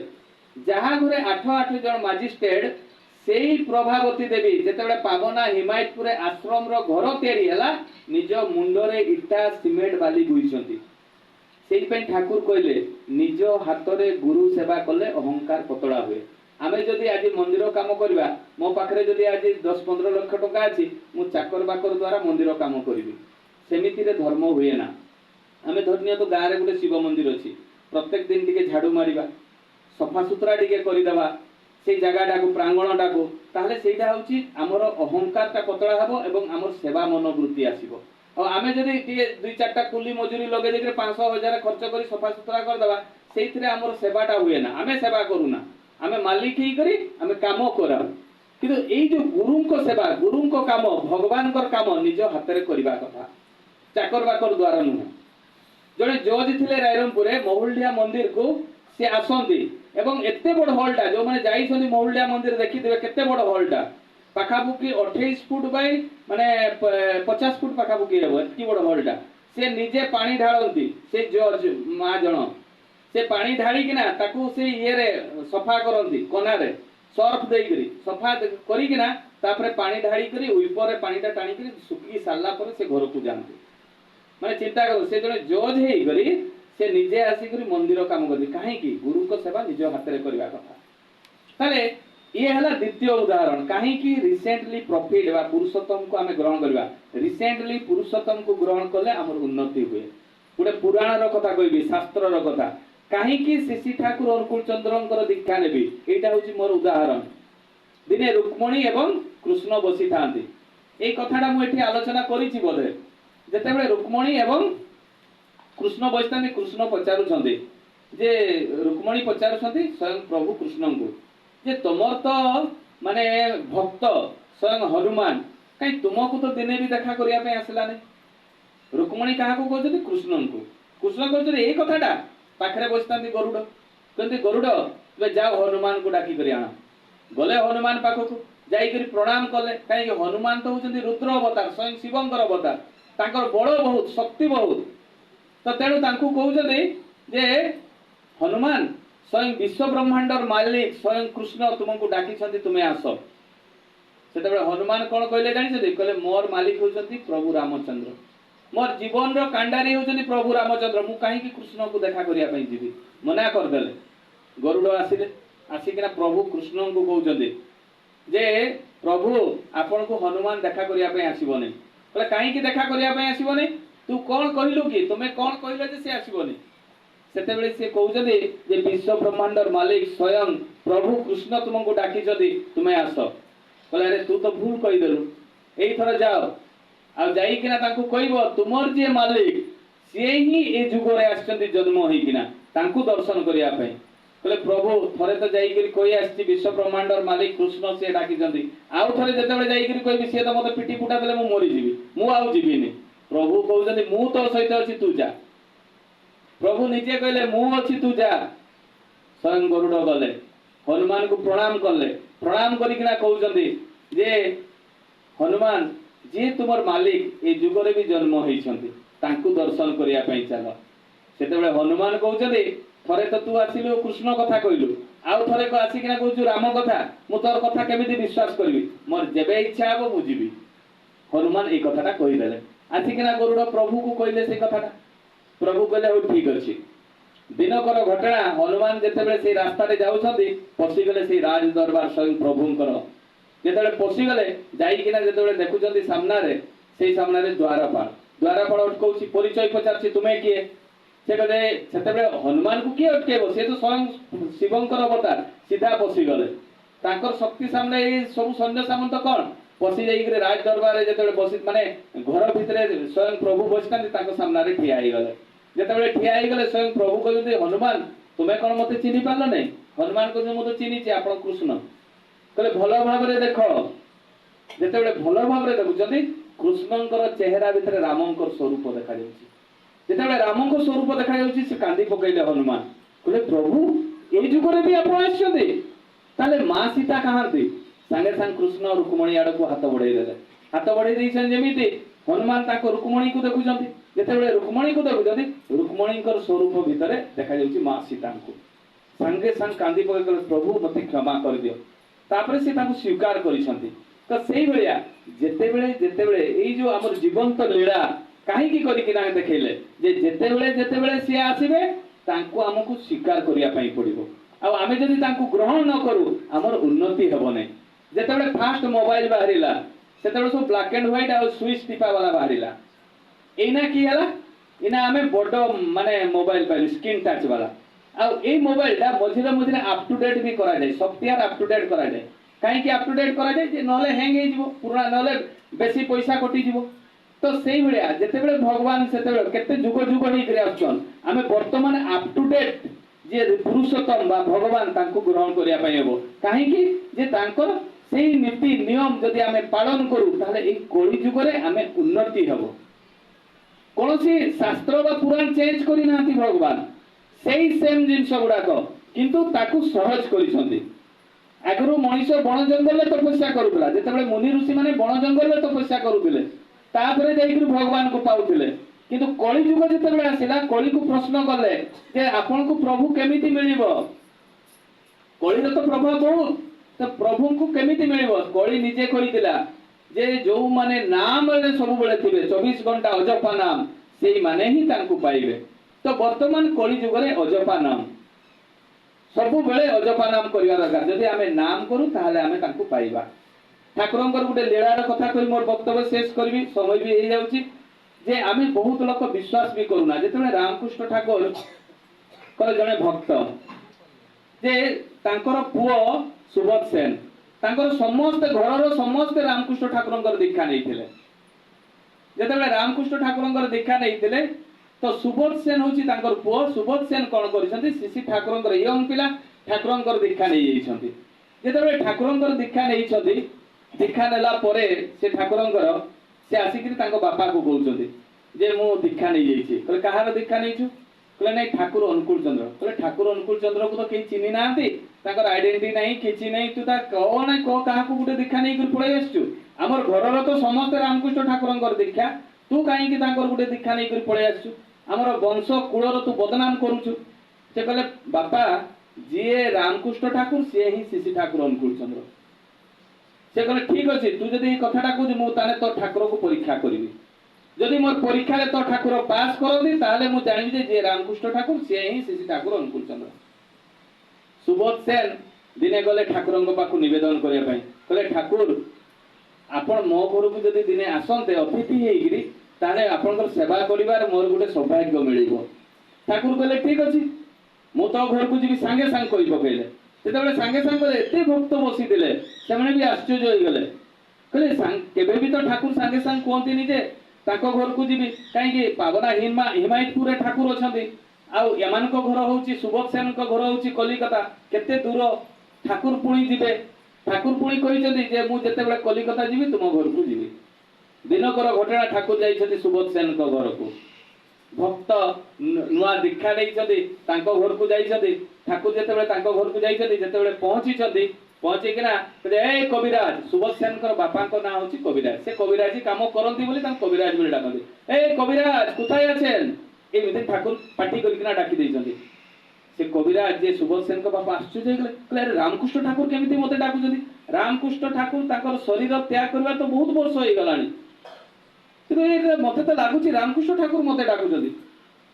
जहा घरे 8 जन मजिस्ट्रेट सेई प्रभावती देवी जेतेबेले पावना हिमायतपुर आश्रम रो घर तैयारी हला निज मुंडरे इटा सीमेंट बाली बुइछंती सेई पे ठाकुर कहले निज हाथ रे गुरु सेवा कले अहंकार पतळा हुए आमे जदि आज मंदिर काम करबा मो पाखरे जदि आज 10-15 लाख टका अछि मु चाकर बाकर द्वारा मंदिर काम करबी सेमिति रे धर्म हुए ना आमे धर्निया तो गां रे गुटे शिव मंदिर अछि प्रत्येक दिन टिके झाड़ू मारिबा सफा सुतरा टिके करि देबा से जगह को प्रांगण टाको ताहले सेटा होची हमर अहंकार ता पतळा हबो एवं हमर सेवा मनोवृत्ति आसीबो और आमे जदि टिके 2-4टा कुली मजूरी लगे देके 500,000 खर्च करी सफा सुतरा कर दबा सेइथरे हमर सेवाटा हुए ना आमे सेवा करूना आमे मालिक ही करी आमे काम करा किंतु एई जो गुरुंको सेवा गुरुंको काम भगवानकर काम निज हाथ रे करबा कथा चाकर बाकर द्वारा नु जने जज थिले रायरमपुर महुलडिया मंदिर को से आसंती एवं एते बड़ हॉलटा जो माने जाइसनी महुलडिया मंदिर देखि देबे केते बड़ हॉलटा पाखाबुकी 28 फुट बाय माने 50 फुट पाखाबुकी हेबो एतकी बड़ हॉलटा से निजे पानी ढाळंती से जज मा जण से पानी ढाळिकिना ताकू से ये रे सफा करंती कोना रे सर्फ देई करी सफा करिकिना तापरे पानी ढाळी करी ऊपर पानीटा टाणी करी सुकी सारला पर से घर को जानती माने चिंता करो से जने जज हेई करी से निजे आसी करी मंदिर काम करती काहे की गुरु को सेवा निज हाथ रे करबा कथा ताले ये हला द्वितीय उदाहरण काहे की रिसेंटली प्रॉफिट बा पुरुषोत्तम को हमें ग्रहण करबा रिसेंटली पुरुषोत्तम को ग्रहण करले हमर उन्नति हुए गुटे पुराण रो कथा कहबी शास्त्र रो कथा काहे की शिशि ठाकुर अनुकूल चंद्रंकर दीक्षा नेबी एटा होची मोर उदाहरण दिने रुक्मणी एवं कृष्ण बसी थांती ए कथाटा मु एठी आलोचना करिछि बोधे जेतेबेले रुक्मणी एवं कृष्ण बसतानी कृष्ण पचारुछन्ते जे रुक्मणी पचारुछन्ती स्वयं प्रभु कृष्ण को जे तुमर तो माने भक्त स्वयं हनुमान कहीं तुमको तो दिने भी देखा करिया पे आसला ने रुक्मणी कहा को कहते कृष्ण को कृष्ण कहते ए कथाटा पाखरे बसतांती गरुड़ कहते गरुड़ तुम जाओ हनुमान को डाकी करी आना गले हनुमान पाखक जाई करी प्रणाम कले कहीं हनुमान तो होचंती रुद्र अवतार स्वयं शिवंकर अवतार तांकर बड़ बहुत शक्ति बहुत तो तेणु तांकू कहउछन्ती जे हनुमान स्वयं विश्व ब्रह्मांडर मालिक स्वयं कृष्ण तुमको डाकी छन्ती तुमे आसो सेतबे हनुमान कोन कहले जानि छथि कहले मोर मालिक होचन्ती प्रभु रामचंद्र मोर जीवन रो कांडारी होचन्ती प्रभु रामचंद्र मु काहे कि कृष्ण को देखा करिया पई जीवी मना कर देले गरुड़ आसिले आसिकिना प्रभु कृष्ण को कहउछन्ती जे प्रभु आपन को हनुमान देखा करिया पई आसीबोनी कहले काहे कि देखा करिया पई आसीबोनी तू कौन कहलु कि तुमे कौन कहले जे से आसीबोनी सेतेबेले से कहउछन्ती जे विश्व ब्रह्मांडर मालिक स्वयं प्रभु कृष्ण तुमको डाकी जदी तुमे आसो कहले अरे तू तो भूल कहि देलु एई थरा जाओ आ जाई किना ताकू कहबो तुमर जे मालिक से ही ए जुगरे आछन्ती जन्म होई किना ताकू दर्शन करिया पई कहले प्रभु थरे तो जाई करी कोई आछी विश्व ब्रह्मांडर मालिक कृष्ण से डाकी जदी आउ थरे जेतेबेले जाई करी कहबी से तो मते पिटी पुटा देले मु मरि जीवी मु आउ जीवीनी प्रभु कहउछन्ती मु तो सहित अछि तू जा प्रभु निजे कहले मु अछि तू जा स्वयं गरुड़ गले हनुमान को प्रणाम करले प्रणाम करिकिना कहउछन्ती जे हनुमान जे तुमर मालिक ए जुगरे भी जन्म होइछन्ती तांकु दर्शन करिया पई चलो सेतेबेले हनुमान कहउछन्ती थरे तो तू आसिलु कृष्ण कथा कहलु आउ थरे को आसिकिना कहउछु राम कथा मु तोर कथा केमिति विश्वास करबी मोर जेबे इच्छा हबो मु जीवी हनुमान ए कथाटा कहि देले आसिकिना गरुड़ प्रभु को कहले से कथाटा प्रभु कहले हो ठीक अछि दिनकर घटना हनुमान जेतेबेले से रास्ता रे जाउछन्ती पसी गले से राज दरबार स्वयं प्रभुंकर जेतेबेले पसी गले जाई किना जेतेबेले देखुछन्ती सामना रे सेई सामना रे द्वारपाल अटकौछि परिचय पचारछि तुमे किए से कहले सेतेबेले हनुमान को किए अटकेबो से तो स्वयं शिवंकर अवतार सीधा पसी गले तांकर शक्ति सामने ए सब सैन्य सामंत कोन पसी जाई करे राज दरबार रे जेतेबेले बसी माने घर भितरे स्वयं प्रभु बसतांती तांको सामना रे ठिया आइ गले जेतेबेले ठिया आइ गले स्वयं प्रभु कहते हनुमान तुमे कोन मते चिनी पारलो नै हनुमान को मु तो चिनी छी आपण कृष्ण कहले भलो भाबरे देखो जेतेबेले भलो भाबरे देखुचंती कृष्णंकर चेहरा भितरे रामंकर स्वरूप देखा जाउची जेतेबेले रामंकर स्वरूप देखा जाउची से कांदी पकैले हनुमान कहले प्रभु ए जुगरे भी आपण आछते ताले मां सीता कहांती संगे संग कृष्ण रुक्मणी आड़ को हाथ बढ़ाई देले हाथ बढ़ाई दैछन जेमिति हनुमान ताको रुक्मणी को देखुचंती जेतेबेले रुक्मणी को देखुचंती रुक्मणीकर स्वरूप भितरे देखा जाउची मां सीता को संगे संग कांदी पकैले प्रभु मते क्षमा कर दियो तापरे से ताको स्वीकार करिसंती तो सेई भलिया जेतेबेले एई जो हमर जीवंत लीला काहे की करी किना देखैले जे जेतेबेले से आसीबे तांको हमकु स्वीकार करिया पई पड़िबो आ आमे जदि तांको ग्रहण न करू हमर उन्नति हेबो नै जेतेबेले फास्ट मोबाइल बाहरिला सेतेबेले सब ब्लैक एंड व्हाइट आ स्विच टिपा वाला बाहरिला एना की हला इना आमे बडो माने मोबाइल पाइल स्क्रीन टच वाला आ ए मोबाइल दा मझिरे अप टू डेट भी करा जाय सॉफ्टवेयर अप टू डेट करा जाय काहे की अप टू डेट करा जाय जे नले हैंग हे जिवो पुरा नले बेसी पैसा कटि जिवो तो सेई भलिया जेतेबेले भगवान सेतेबेले केते जुग जुग नै करे आछन आमे वर्तमान अप टू डेट जे पुरुषोत्तम बा भगवान तांको ग्रहण करिया पई हेबो काहे की जे तांकर सेई नीति नियम जदि आमे पालन करू ताले ए कली जुगरे आमे उन्नति हेबो कोनोसी शास्त्र बा पुराण चेंज करि नांती भगवान सेई सेम जिंस गुडाको किंतु ताकू सहज करिसंती आगरु मनुष्य बण जंगल में तपस्या करूला जेतेबेले मुनि ऋषि माने बण जंगल में तपस्या करूले तापरे जाईकरी भगवान को पाउथिले किंतु कली जुग जिते आसला कली को प्रश्न कले जे आपन को प्रभु केमिति मिलिबो कली तो प्रभाव बहुत तो प्रभु को केमिति मिलिबो कली निजे कहितला जे जो माने नाम रे सब बेले थिबे 24 घंटा अजपा नाम सेही माने ही तांको पाइबे तो वर्तमान कली जुग रे अजपा नाम सब बेले अजपा नाम करिया दरकार जदि आमे नाम करू ताहाले आमे तांको पाइबा ठाकुरंकर गुटे लीलार कथा कहि मोर वक्तव्य शेष करबी समय भी हे जाउची जे आमे बहुत लोक विश्वास भी करूना जेतबे रामकृष्ण ठाकुर कर जने भक्त जे तांकर पुओ सुबोध सेन तांकर समस्त घरर समस्त रामकृष्ण ठाकुरंकर दीक्षा नैथिले जेतबे रामकृष्ण ठाकुरंकर दीक्षा नैथिले तो सुबोध सेन होची तांकर पुओ सुबोध सेन कोन करिसंती श्री ठाकुरंकर यंग पिला ठाकुरंकर दीक्षा नै जाइसंती जेतबे ठाकुरंकर दीक्षा नैछंती दीक्षा नेला परे से ठाकुरंकर से आसिकरी तांको बापा को कहउछंती जे मु दीक्षा नै जाइछि कहले कहार दीक्षा नैछु कहले नै ठाकुर अनुकूल चंद्र कहले ठाकुर अनुकूल चंद्र को तो केही चिन्हि नांती तांकर आइडेंटिटी नै किछि नै तू ता कोन को कहा को गुटे दीक्षा नै कर पळै आछछु हमर घरर तो समस्त रामकृष्ण ठाकुरंकर दीक्षा तू काहे कि तांकर गुटे दीक्षा नै कर पळै आछछु हमर वंश कुळर तू बदनाम करूछु से कहले बापा जे रामकृष्ण ठाकुर से ही श्री ठाकुर अनुकूल चंद्र से कहले ठीक अछि तू जदी कथाटा को मु ताने तो ठाकुर को परीक्षा करिवि जदि मोर परीक्षा रे तो ठाकुर पास करदी ताले मु जानिबि जे रामकृष्ण ठाकुर से ही श्री ठाकुर अनुकूल चंद्र सुबोध सेन दिने गले ठाकुरंग पाखु निवेदन करिया पई कहले ठाकुर आपण मो घर को जदि दिने आसंते अतिथि हेगिरी ताले आपनकर सेवा करिवार मोर गुटे सौभाग्य मिलिबो ठाकुर कहले ठीक अछि मु तो घर को जिबि संगे संग कहि पकेले सेतबेले संगे संग एते भक्त बसितिले सेमने भी आश्चर्य होई गले कहले केबे भी तो ठाकुर संगे संग कोंतिनी जे ताको घर को जीवी कहीं पावना हिमायतपुर ठाकुर अच्छा आउ एमान को घर होची सुबोध सेन को घर होची कलिकता केते दूर ठाकुर पुणी जीवे ठाकुर पुणी कहिसथि जे मु जते बेले कलिकता जीवी तुम घर को जीवी दिनकर घटना ठाकुर जाइछथि सुबोध सेन को घर को भक्त नुआ दीक्षा देइछथि तांको घर को जाइछथि ठाकुर जते बेले तांको घर को जाइछथि जते बेले पहुंचीछथि पहुंचे किना ए कविराज सुबोध सेनकर बापा को ना होची कविराज से कविराजी काम करंती बोली तां कविराज बोली डाकंती ए कविराज कुथाय आछेन ए मिथिन ठाकुर पार्टी करिकिना डाकी देइछंती से कविराज जे सुबोध सेन को बापा आश्चर्य होइगले कहले रामकृष्ण ठाकुर केमिति मते डाकुछंती रामकृष्ण ठाकुर ताकर शरीर त्याग करबा तो बहुत वर्ष होई गलानी किंतु ए मते तो लागुची रामकृष्ण ठाकुर मते डाकुछंती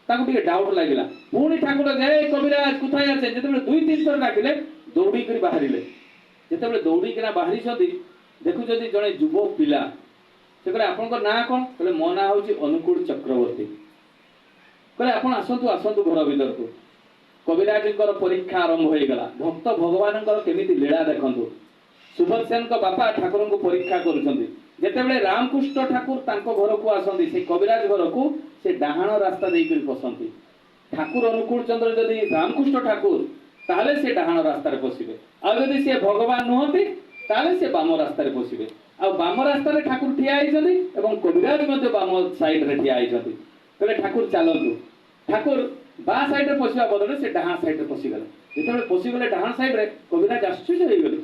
ताको टिके डाउट लागिला पुणी ठाकुर ए कविराज कुथाय आछेन जेते दुई तीन थर डाकिले दौड़ी करी बाहरिले जेते दौड़ी किना बाहरी छथि देखु जदि जने युवक पिला से कहले आपनकर ना कोन कहले मो ना होची अनुकूल चक्रवर्ती कहले आपण आसंतु आसंतु घर भीतर को कविराजकर परीक्षा आरंभ होई गला भक्त भगवानकर केमिति लीला देखंतु सुबोध सेन को बापा ठाकुर को परीक्षा करूछंती जेते बेले रामकृष्ण ठाकुर तांको घर को आसंती से कविराज घर को से डाहाण रास्ता देई करी पसंती ठाकुर अनुकूल चंद्र जदि रामकृष्ण ठाकुर ताले से डाहाण रास्ता रे पसिबे आ जदि से भगवान नहंती ताले से बाम रास्ता रे पसिबे आ बाम रास्ता रे ठाकुर ठिया आइछथि एवं कविराज मध्ये बाम साइड रे ठिया आइछथि कहले ठाकुर चलंतु ठाकुर बा साइड रे पसिबा बदले से डाहाण साइड रे पसि गले जेतेबेले पसि गले डाहाण साइड रे कविराज आश्चर्य होई गले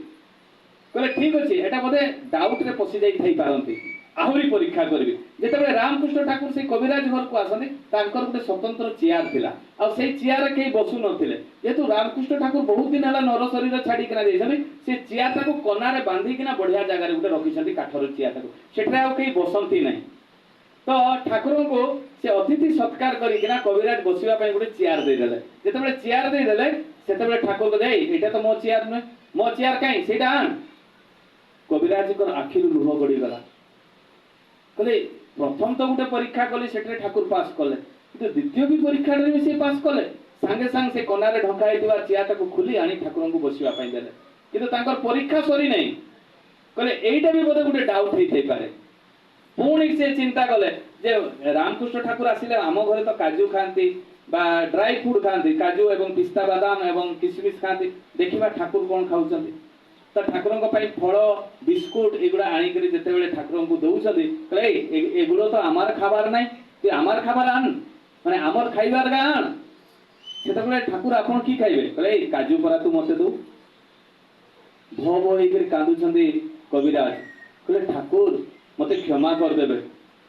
कहले ठीक अछि एटा बदे डाउट रे पसि जाई थाई पारंती आहुरी परीक्षा करबे जेतेबेले रामकृष्ण ठाकुर से कविराज घर को आसंती तांकर गुटे स्वतंत्र चेयर थिला आ से चेयर रे केही बसु नथिले जेतु रामकृष्ण ठाकुर बहुत दिन हला नर शरीर छाडी किना देइछथि से चेयर ताको कोना रे बांधी किना बढ़िया जगह रे गुटे रखिसथि काठर चेयर ताको सेठरे आ केही बसंती नै तो ठाकुर को से अतिथि सत्कार करी किना कविराज बसिबा पई गुटे चेयर दे देले जेतेबेले चेयर दे देले सेतेबेले ठाकुर को देई एटा तो मो चेयर न मो चेयर काई सेटा आन कविराज को आखिरु लुह गडी गला कहले प्रथम तो गुटे परीक्षा कले सेठरे ठाकुर पास कले किंतु द्वितीय भी परीक्षा रे भी से पास कले संगे संग से कोना रे ढका हेतिबा चिया ताको खुली आनी ठाकुर को बसिबा पई देले किंतु तांकर परीक्षा सरी नै कहले एइटा भी बोधे गुटे डाउट हेइ थै पारे पुणी से चिंता कले जे रामकृष्ण ठाकुर आसिले आम घरे तो काजू खांती बा ड्राई फ्रूट खांती काजू एवं पिस्ता बादाम एवं किशमिश खांती देखिबा ठाकुर कोन खाउचंती तो ठाकुर फल बिस्कुट एगुड़ा आनिक जिते ठाकुर को दौरान कहले एगुलो तो आमार खाबार ना तु आमार खाबार आन माने आमर खाइबार गा आन से ठाकुर आपन की खाइबे कहले काजू परा तू मते दो भो भो होकर कांदुछंती कविराज कहले ठाकुर मते क्षमा कर देबे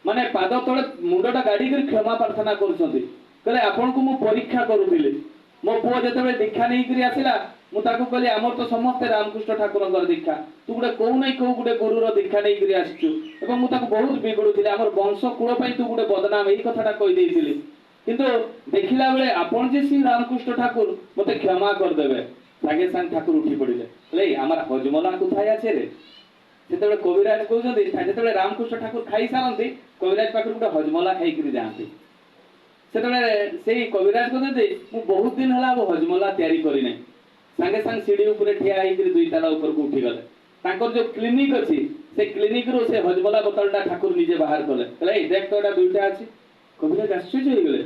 माने पाद तले मुंडटा गाड़ी कर क्षमा प्रार्थना करुछंती कहले आपन को मु परीक्षा करूथिले मो पुओ जेतेबेले दीक्षा नहीं करी आसिला मु ताकू कहली आमर तो समस्त रामकृष्ण ठाकुर दीक्षा तू गोटे कौ नहीं कौ गोटे गुरुर दीक्षा नहीं करी आसिचु एवं मु ताकू बहुत बिगड़ुथिले आमर वंश कुल पई तू गोटे बदनाम एई कथाटा कहि देइथिले किंतु देखिला बेले आपण जे श्री रामकृष्ण ठाकुर मते क्षमा कर देबे सागे सांग ठाकुर उठी पड़िले ले आमर हजमला कुथाय आछे रे जेतेबेले कविराज कहउछन्ती जेतेबेले रामकृष्ण ठाकुर खाई सारंती कविराज पाखर गोटे हजमला खाई करी जांती सेतेबेले सेई कविराज कहते मु बहुत दिन हला हजमला तैयारी करी नै सांगे सांग सीढ़ी ऊपर ठिया होकर दुई ताला ऊपर को उठी गले तांकर जो क्लिनिक अछि से क्लिनिक रो से हजमला बोतलटा ठाकुर निजे बाहर कले कहले देख तो एटा दुईटा अछि कविराज आश्चर्य हो गले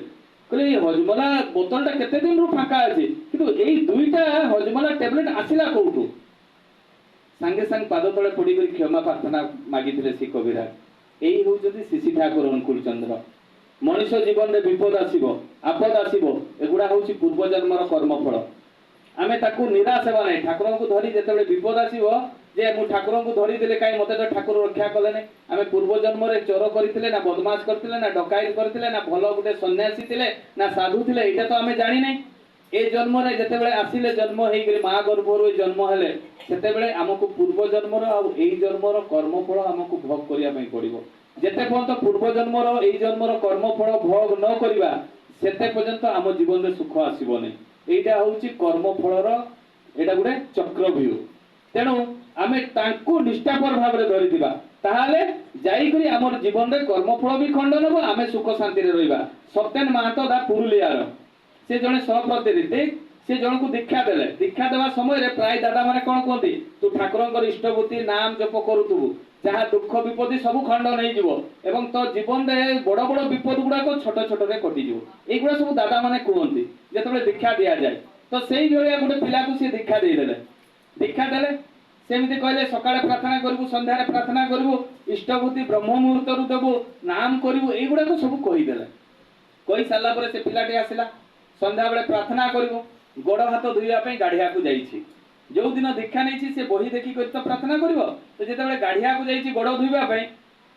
कहले ए हजमला बोतलटा केते दिन रो फाका अछि किंतु एई दुईटा हजमला टैबलेट आसिला कोउठु सांगे सांग पाद तले पड़ी कर क्षमा प्रार्थना मागिथिले से कविराज एई हो जदी शिशि ठाकुर अनुकूल चंद्र मनुष्य जीवन में विपद आसीबो आपद आसीबो एगुडा होछि पूर्व जन्मर कर्मफल आमे ताकू निराश हेबा नै ठाकुर को धरी जेतेबेले विपद आसीबो जे मु ठाकुर को धरी देले काई मते तो ठाकुर रक्षा कले नै आमे पूर्व जन्म रे चोर करथिले ना बदमाश करथिले ना डकायत करथिले ना भलो गुटे सन्यासी थिले ना साधु थिले एटा तो आमे जानि नै ए जन्म रे जेतेबेले आसीले जन्म हेई गरे मा गर्भरो जन्म हेले सेतेबेले हमकु पूर्व जन्मर आ एई जन्मर कर्मफल हमकु भोग करिया पई पड़िबो जेते पर्यंत पूर्व जन्मर एई जन्मर कर्मफल भोग न करिबा सेते पर्यंत आम जीवन रे सुख आसीबो नै एटा होउची कर्मफलर एटा गुटे चक्रव्यूह तेणु आमे तांकु निष्ठापर भाव रे धरि दिबा ताहाले जाई करी हमर जीवन रे कर्मफल भी खंडन हो आमे सुख शांति रे रहिबा सत्यन महतो दा पुरुलियार से जने सहप्रतिनिधि से जन को दीक्षा देवा समय रे प्राय दादा माने कोन कोंती तू ठाकुरंकर इष्टभूति नाम जप करूतु जहाँ दुख विपत्ति सब खंडन हो जीवो एवं तो जीवन रे बड़ बड़ विपद गुडा को छोट छोट रे कटि जीवो एगुडा सब दादा माने कहंती जेतबे दीक्षा दिया जाय तो सेही भलिया गोटे पिला को से दीक्षा देले सेमिति कहले सकाळे प्रार्थना करबु संध्या रे प्रार्थना करबु इष्टभूति ब्रह्म मुहूर्त रु देबु नाम करबु एगुडा को सब कहि देले कहि साला परे से पिलाटी आसिला संध्या बेले प्रार्थना करबु गोड़ हाथ धोइबा पई गाढ़िया को जाईछि जो दिन दीक्षा नहीं से बही देखी कर तो प्रार्थना करिवो तो जेतेबेले गाढ़िया को जाईछि गोड़ धोइबा पई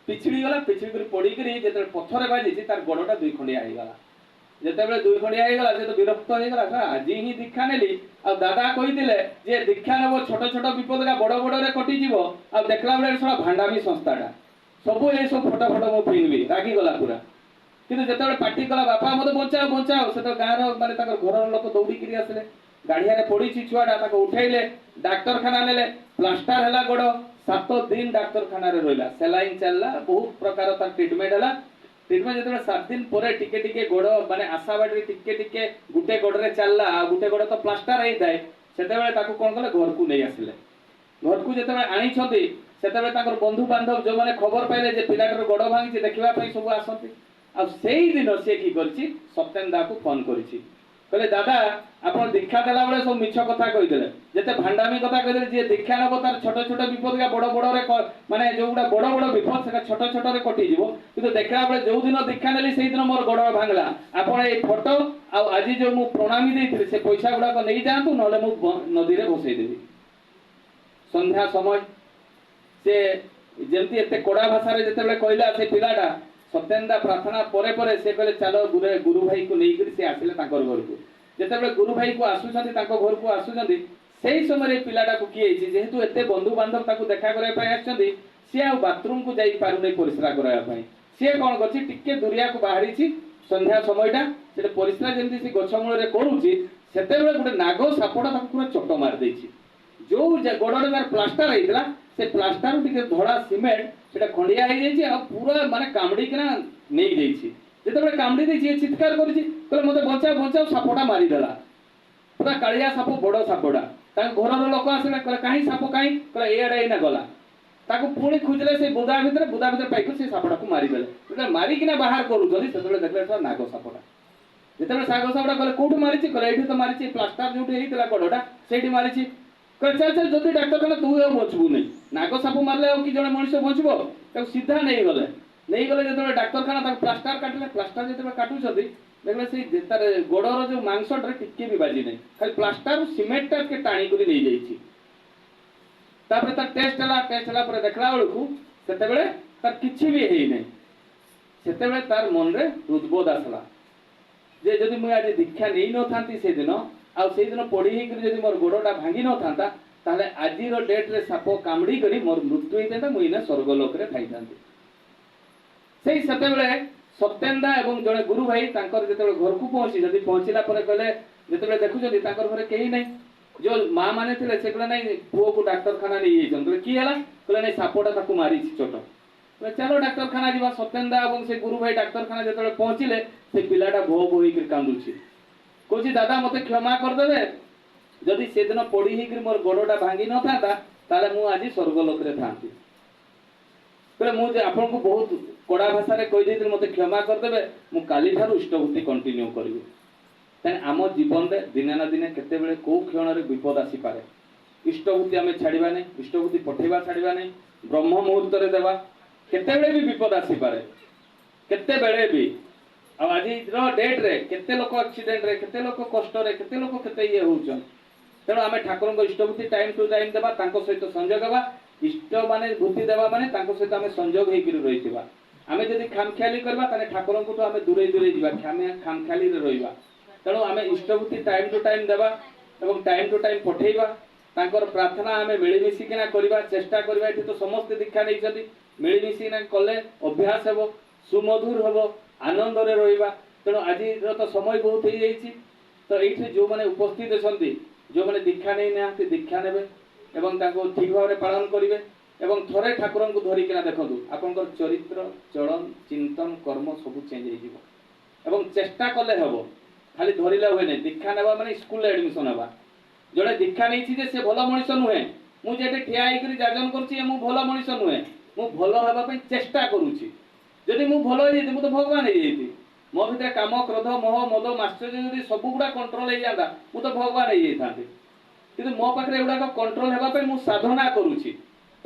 पिछड़ी कर पड़ी करी जेतेबेले पत्थर बाजी तार गोड़टा दुई खंडिया हो गला जेतेबेले दुई खंडिया हो गला से तो विरक्त हो गला आज ही दीक्षा नेली आ दादा कहिदिले जे दीक्षा नेबो छोट छोट विपद का बड़ बड़ रे कटि जीवो आ देखला बेले सला भांडामी संस्थाटा सब ए सब फोटो फोटो मो पिनबी रागी गला पूरा किंतु जेतेबेले पार्टी कला बापा मते बचाओ बचाओ से तो गाँव माने ताकर घर लोक दौड़ी करी आसले गाड़िया रे पड़ी छुआटा ताको उठैले डाक्तरखाना नेले प्लास्टर हैला गोड़ 7 दिन डाक्तरखाना रे रहला सेलाइन चलला बहुत प्रकार ता ट्रीटमेंट हैला ट्रीटमेंट जेतेबेले 7 दिन परे टिके टिके गोड़ माने आशाबाड़ी टिके टिके गुटे गोड़ रे चलला आ गुटे गोड़ तो प्लास्टर हेई थाए सेतेबेले ताको कोन कले घर को नै आसिले घर को जेतेबेले आनी छथि सेतेबेले ताकर बंधु बांधव जो माने खबर पाइले जे पिलाटर गोड़ भांगी देखिबा पई सब आसंती आ सेही दिन से की करछि सत्यन दा को फोन करछि कहले दादा आपण दीक्षा देला बेले सब मिछ कथा कहि देले जेते भांडामी कथा कहि देले जे दीक्षा नबो तार छोट छोट विपद का बड़ बड़ रे माने जो गुडा बड़ बड़ विपद से छोट छोट रे कटि जीवो किंतु देखला बेले जो दिन दीक्षा नेली सेही दिन मोर गोड़ भांगला आपण ए फोटो आ आज जो मु प्रणामी देथिले से पैसा गुडा को नै जांतु नले मु नदी रे बसै देबी संध्या समय से जेमती एते कोडा भाषा रे जेते बेले कहला से पिलाटा सत्येंदा प्रार्थना परे परे से कहले चलो गुरु भाई को नहीं करी से आसिले ताकर घर को जेतेबेले गुरु भाई को आसुछंती ताको घर को आसुछंती सेही समय रे पिलाटा को की हेछि जेहेतु एते बंधु बांधव ताको देखा करे पय आछंती से आ बाथरूम को जाई पारु नै परिश्रा कराया पय से कोन करछि टिके दुरिया को बाहरी छी संध्या समयटा से परिश्रा जेंति से गछ मूल रे करूछि सेतेबेले गुटे नागो सापड़ा ताको पूरा चोट मार देछि जो गोड़रे तार प्लास्टर हेइतला से प्लास्टर टिके धड़ा सीमेंट सेटा खंडिया हे जाइछि आ पूरा माने कामडी केना नै जाइछि जेतेबेले कामडी देछि चित्कार करछि कहले मते बचाओ बचाओ सापटा मारी देला पूरा कालिया साप बड़ सापटा ता घरर लोक आसिले कहले काई साप काई कहले एडा एना गला ताको पुणी खुजले से बुदा भीतर पाइक से सापटा को मारी देले जेते मारी किना बाहर करू जदी सेतेबेले देखले तो नागो सापटा जेतेबेले सागो सापटा कहले कोठु मारिछि कहले एठी तो मारिछि प्लास्टर जोठी हेइतला गोडटा सेठी मारिछि कहले चल चल जदी डॉक्टर कहले तू ए बचबू नै नागो साप मारले कि जने मनुष्य बचबो ताको सीधा नै गले जेतेबेले डाक्टर खाना ताको प्लास्टर काटले प्लास्टर जेतेबेले काटू छथि देखले से जेतार गोडर जो मांसट रे टिके भी बाजी नै खाली प्लास्टर सीमेंट के टाणी करी नै जाइछि तापर ता टेस्ट हला पर देखला बेलकू सेतेबेले तार किछि भी हेइ नै ସେତେବେଳେ ତାର ମନରେ ହୃଦବୋଧ ଆସିଲା ଯେ ଯଦି ମୁଁ ଆଜି ଦୀକ୍ଷା ନେଇ ନଥାନ୍ତି ସେଦିନ ଆଉ ସେଇଦିନ ପଡ଼ି ହେଇକରି ଯଦି ମୋର ଗୋଡ଼ଟା ଭାଙ୍ଗି ନଥାନ୍ତା ତାହେଲେ ଆଜିର ଡେଟ୍ରେ ସାପ କାମୁଡ଼ି କରି ମୋର ମୃତ୍ୟୁ ହେଇଥାନ୍ତା, ମୁଁ ଏଇନା ସ୍ୱର୍ଗଲୋକରେ ଥାଇଥାନ୍ତି। ସେଇ ସେତେବେଳେ ସତ୍ୟେନ୍ଦା ଏବଂ ଜଣେ ଗୁରୁ ଭାଇ ତାଙ୍କର ଯେତେବେଳେ ଘରକୁ ପହଞ୍ଚିଛନ୍ତି, ପହଞ୍ଚିଲା ପରେ କହିଲେ ଯେତେବେଳେ ଦେଖୁଛନ୍ତି ତାଙ୍କର ଘରେ କେହି ନାହିଁ, ଯୋଉ ମା ମାନେ ଥିଲେ ସେ କହିଲେ ନାଇଁ ପୁଅକୁ ଡାକ୍ତରଖାନା ନେଇଯାଇଛନ୍ତି। କହିଲେ କି ହେଲା? କହିଲେ ନାଇଁ ସାପଟା ତାକୁ ମାରିଛି ଚୋଟ। କହିଲେ ଚାଲ ଡାକ୍ତରଖାନା ଯିବା। ସତ୍ୟେନ୍ଦା ଏବଂ ସେ ଗୁରୁ ଭାଇ ଡାକ୍ତରଖାନା ଯେତେବେଳେ ପହଞ୍ଚିଲେ ସେ ପିଲାଟା ଭୋ ଭୋ ହେଇକି କାନ୍ଦୁଛି, କହୁଛି ଦାଦା ମତେ କ୍ଷମା କରିଦେବେ, ଯଦି ସେଦିନ ପଡ଼ି ହେଇକି ମୋର ଗୋଡ଼ଟା ଭାଙ୍ଗି ନଥାନ୍ତା ତାହେଲେ ମୁଁ ଆଜି ସ୍ୱର୍ଗଲୋକରେ ଥାନ୍ତି। କହିଲେ ମୁଁ ଯେ ଆପଣଙ୍କୁ ବହୁତ କଡ଼ା ଭାଷାରେ କହିଦେଇଥିଲି ମତେ କ୍ଷମା କରିଦେବେ, ମୁଁ କାଲିଠାରୁ ଇଷ୍ଟଭୂତି କଣ୍ଟିନ୍ୟୁ କରିବି। ତେଣୁ ଆମ ଜୀବନରେ ଦିନେ ନା ଦିନେ କେତେବେଳେ କୋଉ କ୍ଷଣରେ ବିପଦ ଆସିପାରେ। ଇଷ୍ଟଭୂତି ଆମେ ଛାଡ଼ିବା ନାହିଁ, ଇଷ୍ଟଭୂତି ପଠେଇବା ଛାଡ଼ିବା ନାହିଁ, ବ୍ରହ୍ମ ମୁହୂର୍ତ୍ତରେ ଦେବା। କେତେବେଳେ ବି ବିପଦ ଆସିପାରେ, କେତେବେଳେ ବି। ଆଉ ଆଜିର ଡେଟ୍ରେ କେତେ ଲୋକ ଆକ୍ସିଡେଣ୍ଟରେ, କେତେ ଲୋକ କଷ୍ଟରେ, କେତେ ଲୋକ କେତେ ଇଏ ହେଉଛନ୍ତି। ତେଣୁ ଆମେ ଠାକୁରଙ୍କ ଇଷ୍ଟଭୂତି ଟାଇମ୍ ଟୁ ଟାଇମ୍ ଦେବା, ତାଙ୍କ ସହିତ ସଂଯୋଗ ହେବା। ଇଷ୍ଟ ମାନେ ଭୂତି ଦେବା ମାନେ ତାଙ୍କ ସହିତ ଆମେ ସଂଯୋଗ ହେଇକରି ରହିଥିବା। ଆମେ ଯଦି ଖାମଖିଆଲି କରିବା ତାହେଲେ ଠାକୁରଙ୍କଠୁ ଆମେ ଦୂରେଇ ଦୂରେଇ ଯିବା, ଖାମଖିଆଲିରେ ରହିବା। ତେଣୁ ଆମେ ଇଷ୍ଟଭୂତି ଟାଇମ୍ ଟୁ ଟାଇମ୍ ଦେବା ଏବଂ ଟାଇମ୍ ଟୁ ଟାଇମ୍ ପଠେଇବା। ତାଙ୍କର ପ୍ରାର୍ଥନା ଆମେ ମିଳିମିଶିକିନା କରିବା, ଚେଷ୍ଟା କରିବା। ଏଠି ତ ସମସ୍ତେ ଦୀକ୍ଷା ନେଇଛନ୍ତି, ମିଳିମିଶିକିନା କଲେ ଅଭ୍ୟାସ ହେବ, ସୁମଧୁର ହେବ, ଆନନ୍ଦରେ ରହିବା। ତେଣୁ ଆଜିର ତ ସମୟ ବହୁତ ହେଇଯାଇଛି, ତ ଏଇଠି ଯେଉଁମାନେ ଉପସ୍ଥିତ ଅଛନ୍ତି, ଯେଉଁମାନେ ଦୀକ୍ଷା ନେଇନାହାନ୍ତି ଦୀକ୍ଷା ନେବେ ଏବଂ ତାକୁ ଠିକ୍ ଭାବରେ ପାଳନ କରିବେ। ଏବଂ ଥରେ ଠାକୁରଙ୍କୁ ଧରିକିନା ଦେଖନ୍ତୁ, ଆପଣଙ୍କର ଚରିତ୍ର, ଚଳନ, ଚିନ୍ତନ, କର୍ମ ସବୁ ଚେଞ୍ଜ ହେଇଯିବ। ଏବଂ ଚେଷ୍ଟା କଲେ ହେବ, ଖାଲି ଧରିଲେ ହୁଏ ନାହିଁ। ଦୀକ୍ଷା ନେବା ମାନେ ସ୍କୁଲରେ ଆଡମିସନ ହେବା। ଜଣେ ଦୀକ୍ଷା ନେଇଛି ଯେ ସେ ଭଲ ମଣିଷ ନୁହେଁ, ମୁଁ ଯେଠି ଠିଆ ହେଇକରି ଯାଜନ କରୁଛି ମୁଁ ଭଲ ମଣିଷ ନୁହେଁ, ମୁଁ ଭଲ ହେବା ପାଇଁ ଚେଷ୍ଟା କରୁଛି। ଯଦି ମୁଁ ଭଲ ହେଇଯାଇଛି ମୁଁ ତ ଭଗବାନ ହେଇଯାଇଛି। ମୋ ଭିତରେ କାମ, କ୍ରୋଧ, ମୋହ, ମଦ, ମାଶ୍ଚର୍ଯ୍ୟ ଯଦି ସବୁଗୁଡ଼ା କଣ୍ଟ୍ରୋଲ ହେଇଯାନ୍ତା ମୁଁ ତ ଭଗବାନ ହେଇଯାଇଥାନ୍ତି। କିନ୍ତୁ ମୋ ପାଖରେ ଏଗୁଡ଼ାକ କଣ୍ଟ୍ରୋଲ ହେବା ପାଇଁ ମୁଁ ସାଧନା କରୁଛି।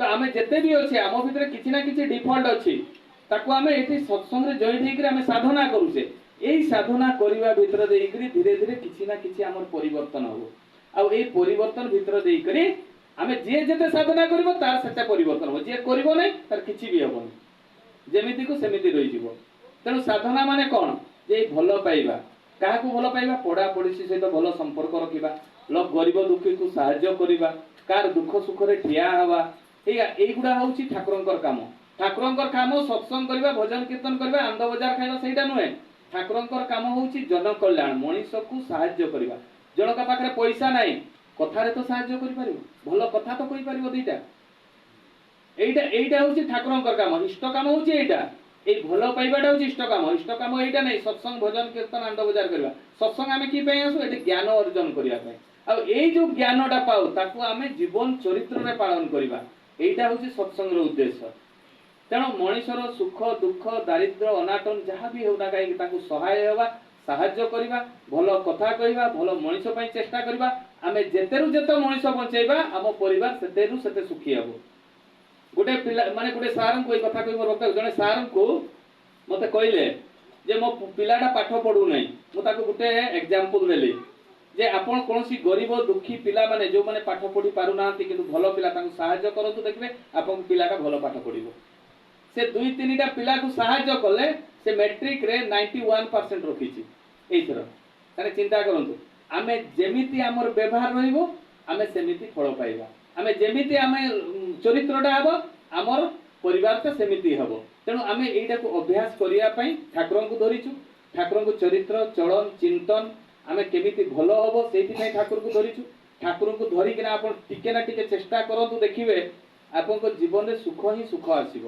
ତ ଆମେ ଯେତେ ବି ଅଛେ ଆମ ଭିତରେ କିଛି ନା କିଛି ଡିଫଲ୍ଟ ଅଛି, ତାକୁ ଆମେ ଏଠି ସତ୍ସଙ୍ଗରେ ଜଏଣ୍ଟ ହେଇକରି ଆମେ ସାଧନା କରୁଛେ। ଏଇ ସାଧନା କରିବା ଭିତରେ ଦେଇକରି ଧୀରେ ଧୀରେ କିଛି ନା କିଛି ଆମର ପରିବର୍ତ୍ତନ ହେବ। ଆଉ ଏଇ ପରିବର୍ତ୍ତନ ଭିତରେ ଦେଇକରି ଆମେ ଯିଏ ଯେତେ ସାଧନା କରିବ ତାର ସେତେ ପରିବର୍ତ୍ତନ ହେବ, ଯିଏ କରିବ ନାହିଁ ତାର କିଛି ବି ହେବନି, ଯେମିତିକୁ ସେମିତି ରହିଯିବ। ତେଣୁ ସାଧନା ମାନେ କ'ଣ? ଯେ ଭଲ ପାଇବା, କାହାକୁ ଭଲ ପାଇବା? ପଡ଼ା ପଡ଼ୋଶୀ ସହିତ ଭଲ ସମ୍ପର୍କ ରଖିବା, ଗରିବ ଦୁଃଖୀକୁ ସାହାଯ୍ୟ କରିବା, କାହାର ଦୁଃଖ ସୁଖରେ ଠିଆ ହେବା। এইগুলা ହେଉଛି ଠାକୁରଙ୍କର କାମ। ଠାକୁରଙ୍କର କାମ ସତ୍ସଙ୍ଗ କରିବା, ଭଜନ କୀର୍ତ୍ତନ କରିବା, ଆନନ୍ଦ ବଜାର ଖାଇବା ସେଇଟା ନୁହେଁ। ଠାକୁରଙ୍କର କାମ ହେଉଛି ଜନକଲ୍ୟାଣ, ମଣିଷକୁ ସାହାଯ୍ୟ କରିବା। ଜଣଙ୍କ ପାଖରେ ପଇସା ନାହିଁ, କଥାରେ ତ ସାହାଯ୍ୟ କରିପାରିବ, ଭଲ କଥା ତ କହିପାରିବ ଦିଟା। এইটা ହେଉଛି ଠାକୁରଙ୍କର କାମ। ଇଷ୍ଟ କାମ ହେଉଛି এইଟା, এই ଭଲ ପାଇବାଟା ହେଉଛି ଇଷ୍ଟ କାମ। ଇଷ୍ଟ କାମ এইଟା ନାହିଁ ସତ୍ସଙ୍ଗ, ଭଜନ କୀର୍ତ୍ତନ, ଆନନ୍ଦ ବଜାର କରିବା। ସତ୍ସଙ୍ଗ ଆମେ କି ପାଇଁ ଆସୁ? ଏଠି ଜ୍ଞାନ ଅର୍ଜନ କରିବା ପାଇଁ। ଆଉ ଏଇ ଯୋଉ ଜ୍ଞାନଟା ପାଉ ତାକୁ ଆମେ ଜୀବନ ଚରିତ୍ରରେ ପାଳନ କରିବା, এইটা ହେଉଛି ସତ୍ସଙ୍ଗର ଉଦ୍ଦେଶ୍ୟ। ତେଣୁ ମଣିଷର ସୁଖ ଦୁଃଖ, ଦାରିଦ୍ର୍ୟ, ଅନାଟନ ଯାହା ବି ହେଉ ନା କାହିଁକି ତାକୁ ସହାୟ ହେବା, ସାହାଯ୍ୟ କରିବା, ଭଲ କଥା କହିବା, ଭଲ ମଣିଷ ପାଇଁ ଚେଷ୍ଟା କରିବା। ଆମେ ଯେତେରୁ ଯେତେ ମଣିଷ ବଞ୍ଚେଇବା ଆମ ପରିବାର ସେତେରୁ ସେତେ ସୁଖୀ ହେବ। ଗୋଟେ ପିଲା ମାନେ ଗୋଟେ ସାର୍ଙ୍କୁ ଏଇ କଥା କହି ମୋର ଜଣେ ସାର୍ଙ୍କୁ ମତେ କହିଲେ ଯେ ମୋ ପିଲାଟା ପାଠ ପଢୁନାହିଁ। ମୁଁ ତାକୁ ଗୋଟେ ଏକ୍ଜାମ୍ପଲ ଦେଲି ଯେ ଆପଣ କୌଣସି ଗରିବ ଦୁଃଖୀ ପିଲାମାନେ ଯେଉଁମାନେ ପାଠ ପଢି ପାରୁନାହାନ୍ତି କିନ୍ତୁ ଭଲ ପିଲା, ତାଙ୍କୁ ସାହାଯ୍ୟ କରନ୍ତୁ, ଦେଖିବେ ଆପଣଙ୍କ ପିଲାଟା ଭଲ ପାଠ ପଢିବ। ସେ 2-3ଟା ପିଲାକୁ ସାହାଯ୍ୟ କଲେ, ସେ ମେଟ୍ରିକରେ 91% ରଖିଛି ଏଇଥର। ତାହେଲେ ଚିନ୍ତା କରନ୍ତୁ, ଆମେ ଯେମିତି ଆମର ବ୍ୟବହାର ରହିବ ଆମେ ସେମିତି ଫଳ ପାଇବା, ଆମେ ଯେମିତି ଆମେ ଚରିତ୍ରଟା ହେବ ଆମର ପରିବାରଟା ସେମିତି ହେବ। ତେଣୁ ଆମେ ଏଇଟାକୁ ଅଭ୍ୟାସ କରିବା ପାଇଁ ଠାକୁରଙ୍କୁ ଧରିଛୁ। ଠାକୁରଙ୍କ ଚରିତ୍ର, ଚଳନ, ଚିନ୍ତନ ଆମେ କେମିତି ଭଲ ହେବ ସେଇଥିପାଇଁ ଠାକୁରଙ୍କୁ ଧରିଛୁ। ଠାକୁରଙ୍କୁ ଧରିକିନା ଆପଣ ଟିକେ ନା ଟିକେ ଚେଷ୍ଟା କରନ୍ତୁ, ଦେଖିବେ ଆପଣଙ୍କ ଜୀବନରେ ସୁଖ ହିଁ ସୁଖ ଆସିବ।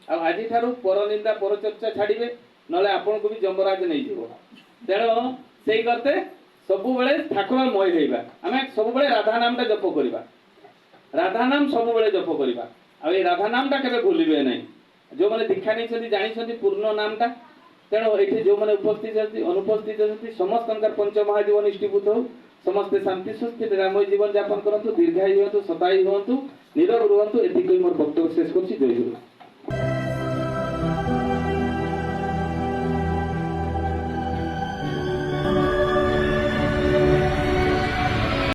ଆଉ ଆଜିଠାରୁ ପରନିନ୍ଦା ପରଚର୍ଚ୍ଚା ଛାଡ଼ିବେ, ନହେଲେ ଆପଣଙ୍କୁ ବି ଯମରାଜ ନେଇଯିବ। ତେଣୁ ସେଇ ଗତେ ସବୁବେଳେ ଠାକୁରମୟ ହେଇବା, ଆମେ ସବୁବେଳେ ରାଧା ନାମଟା ଜପ କରିବା, ରାଧା ନାମ ସବୁବେଳେ ଜପ କରିବା। ଆଉ ଏଇ ରାଧା ନାମଟା କେବେ ଭୁଲିବେ ନାହିଁ। ଯେଉଁମାନେ ଦୀକ୍ଷା ନେଇଛନ୍ତି ଜାଣିଛନ୍ତି ପୂର୍ଣ୍ଣ ନାମଟା। ତେଣୁ ଏଠି ଯେଉଁମାନେ ଉପସ୍ଥିତ ଅଛନ୍ତି, ଅନୁପସ୍ଥିତ ଅଛନ୍ତି, ସମସ୍ତଙ୍କର ପଞ୍ଚମହାଜୀବନ ଇଷ୍ଟୀଭୂତ ହଉ। ସମସ୍ତେ ଶାନ୍ତି ସୁସ୍ଥି ନିରାମୟ ଜୀବନ ଯାପନ କରନ୍ତୁ, ଦୀର୍ଘାୟୁ ହୁଅନ୍ତୁ, ଶତାୟୁ ହୁଅନ୍ତୁ, ନିରୋଗ ରୁହନ୍ତୁ। ଏତିକି ମୋର ବକ୍ତବ୍ୟ ଶେଷ କରୁଛି। ଜୟ ଗୁରୁ।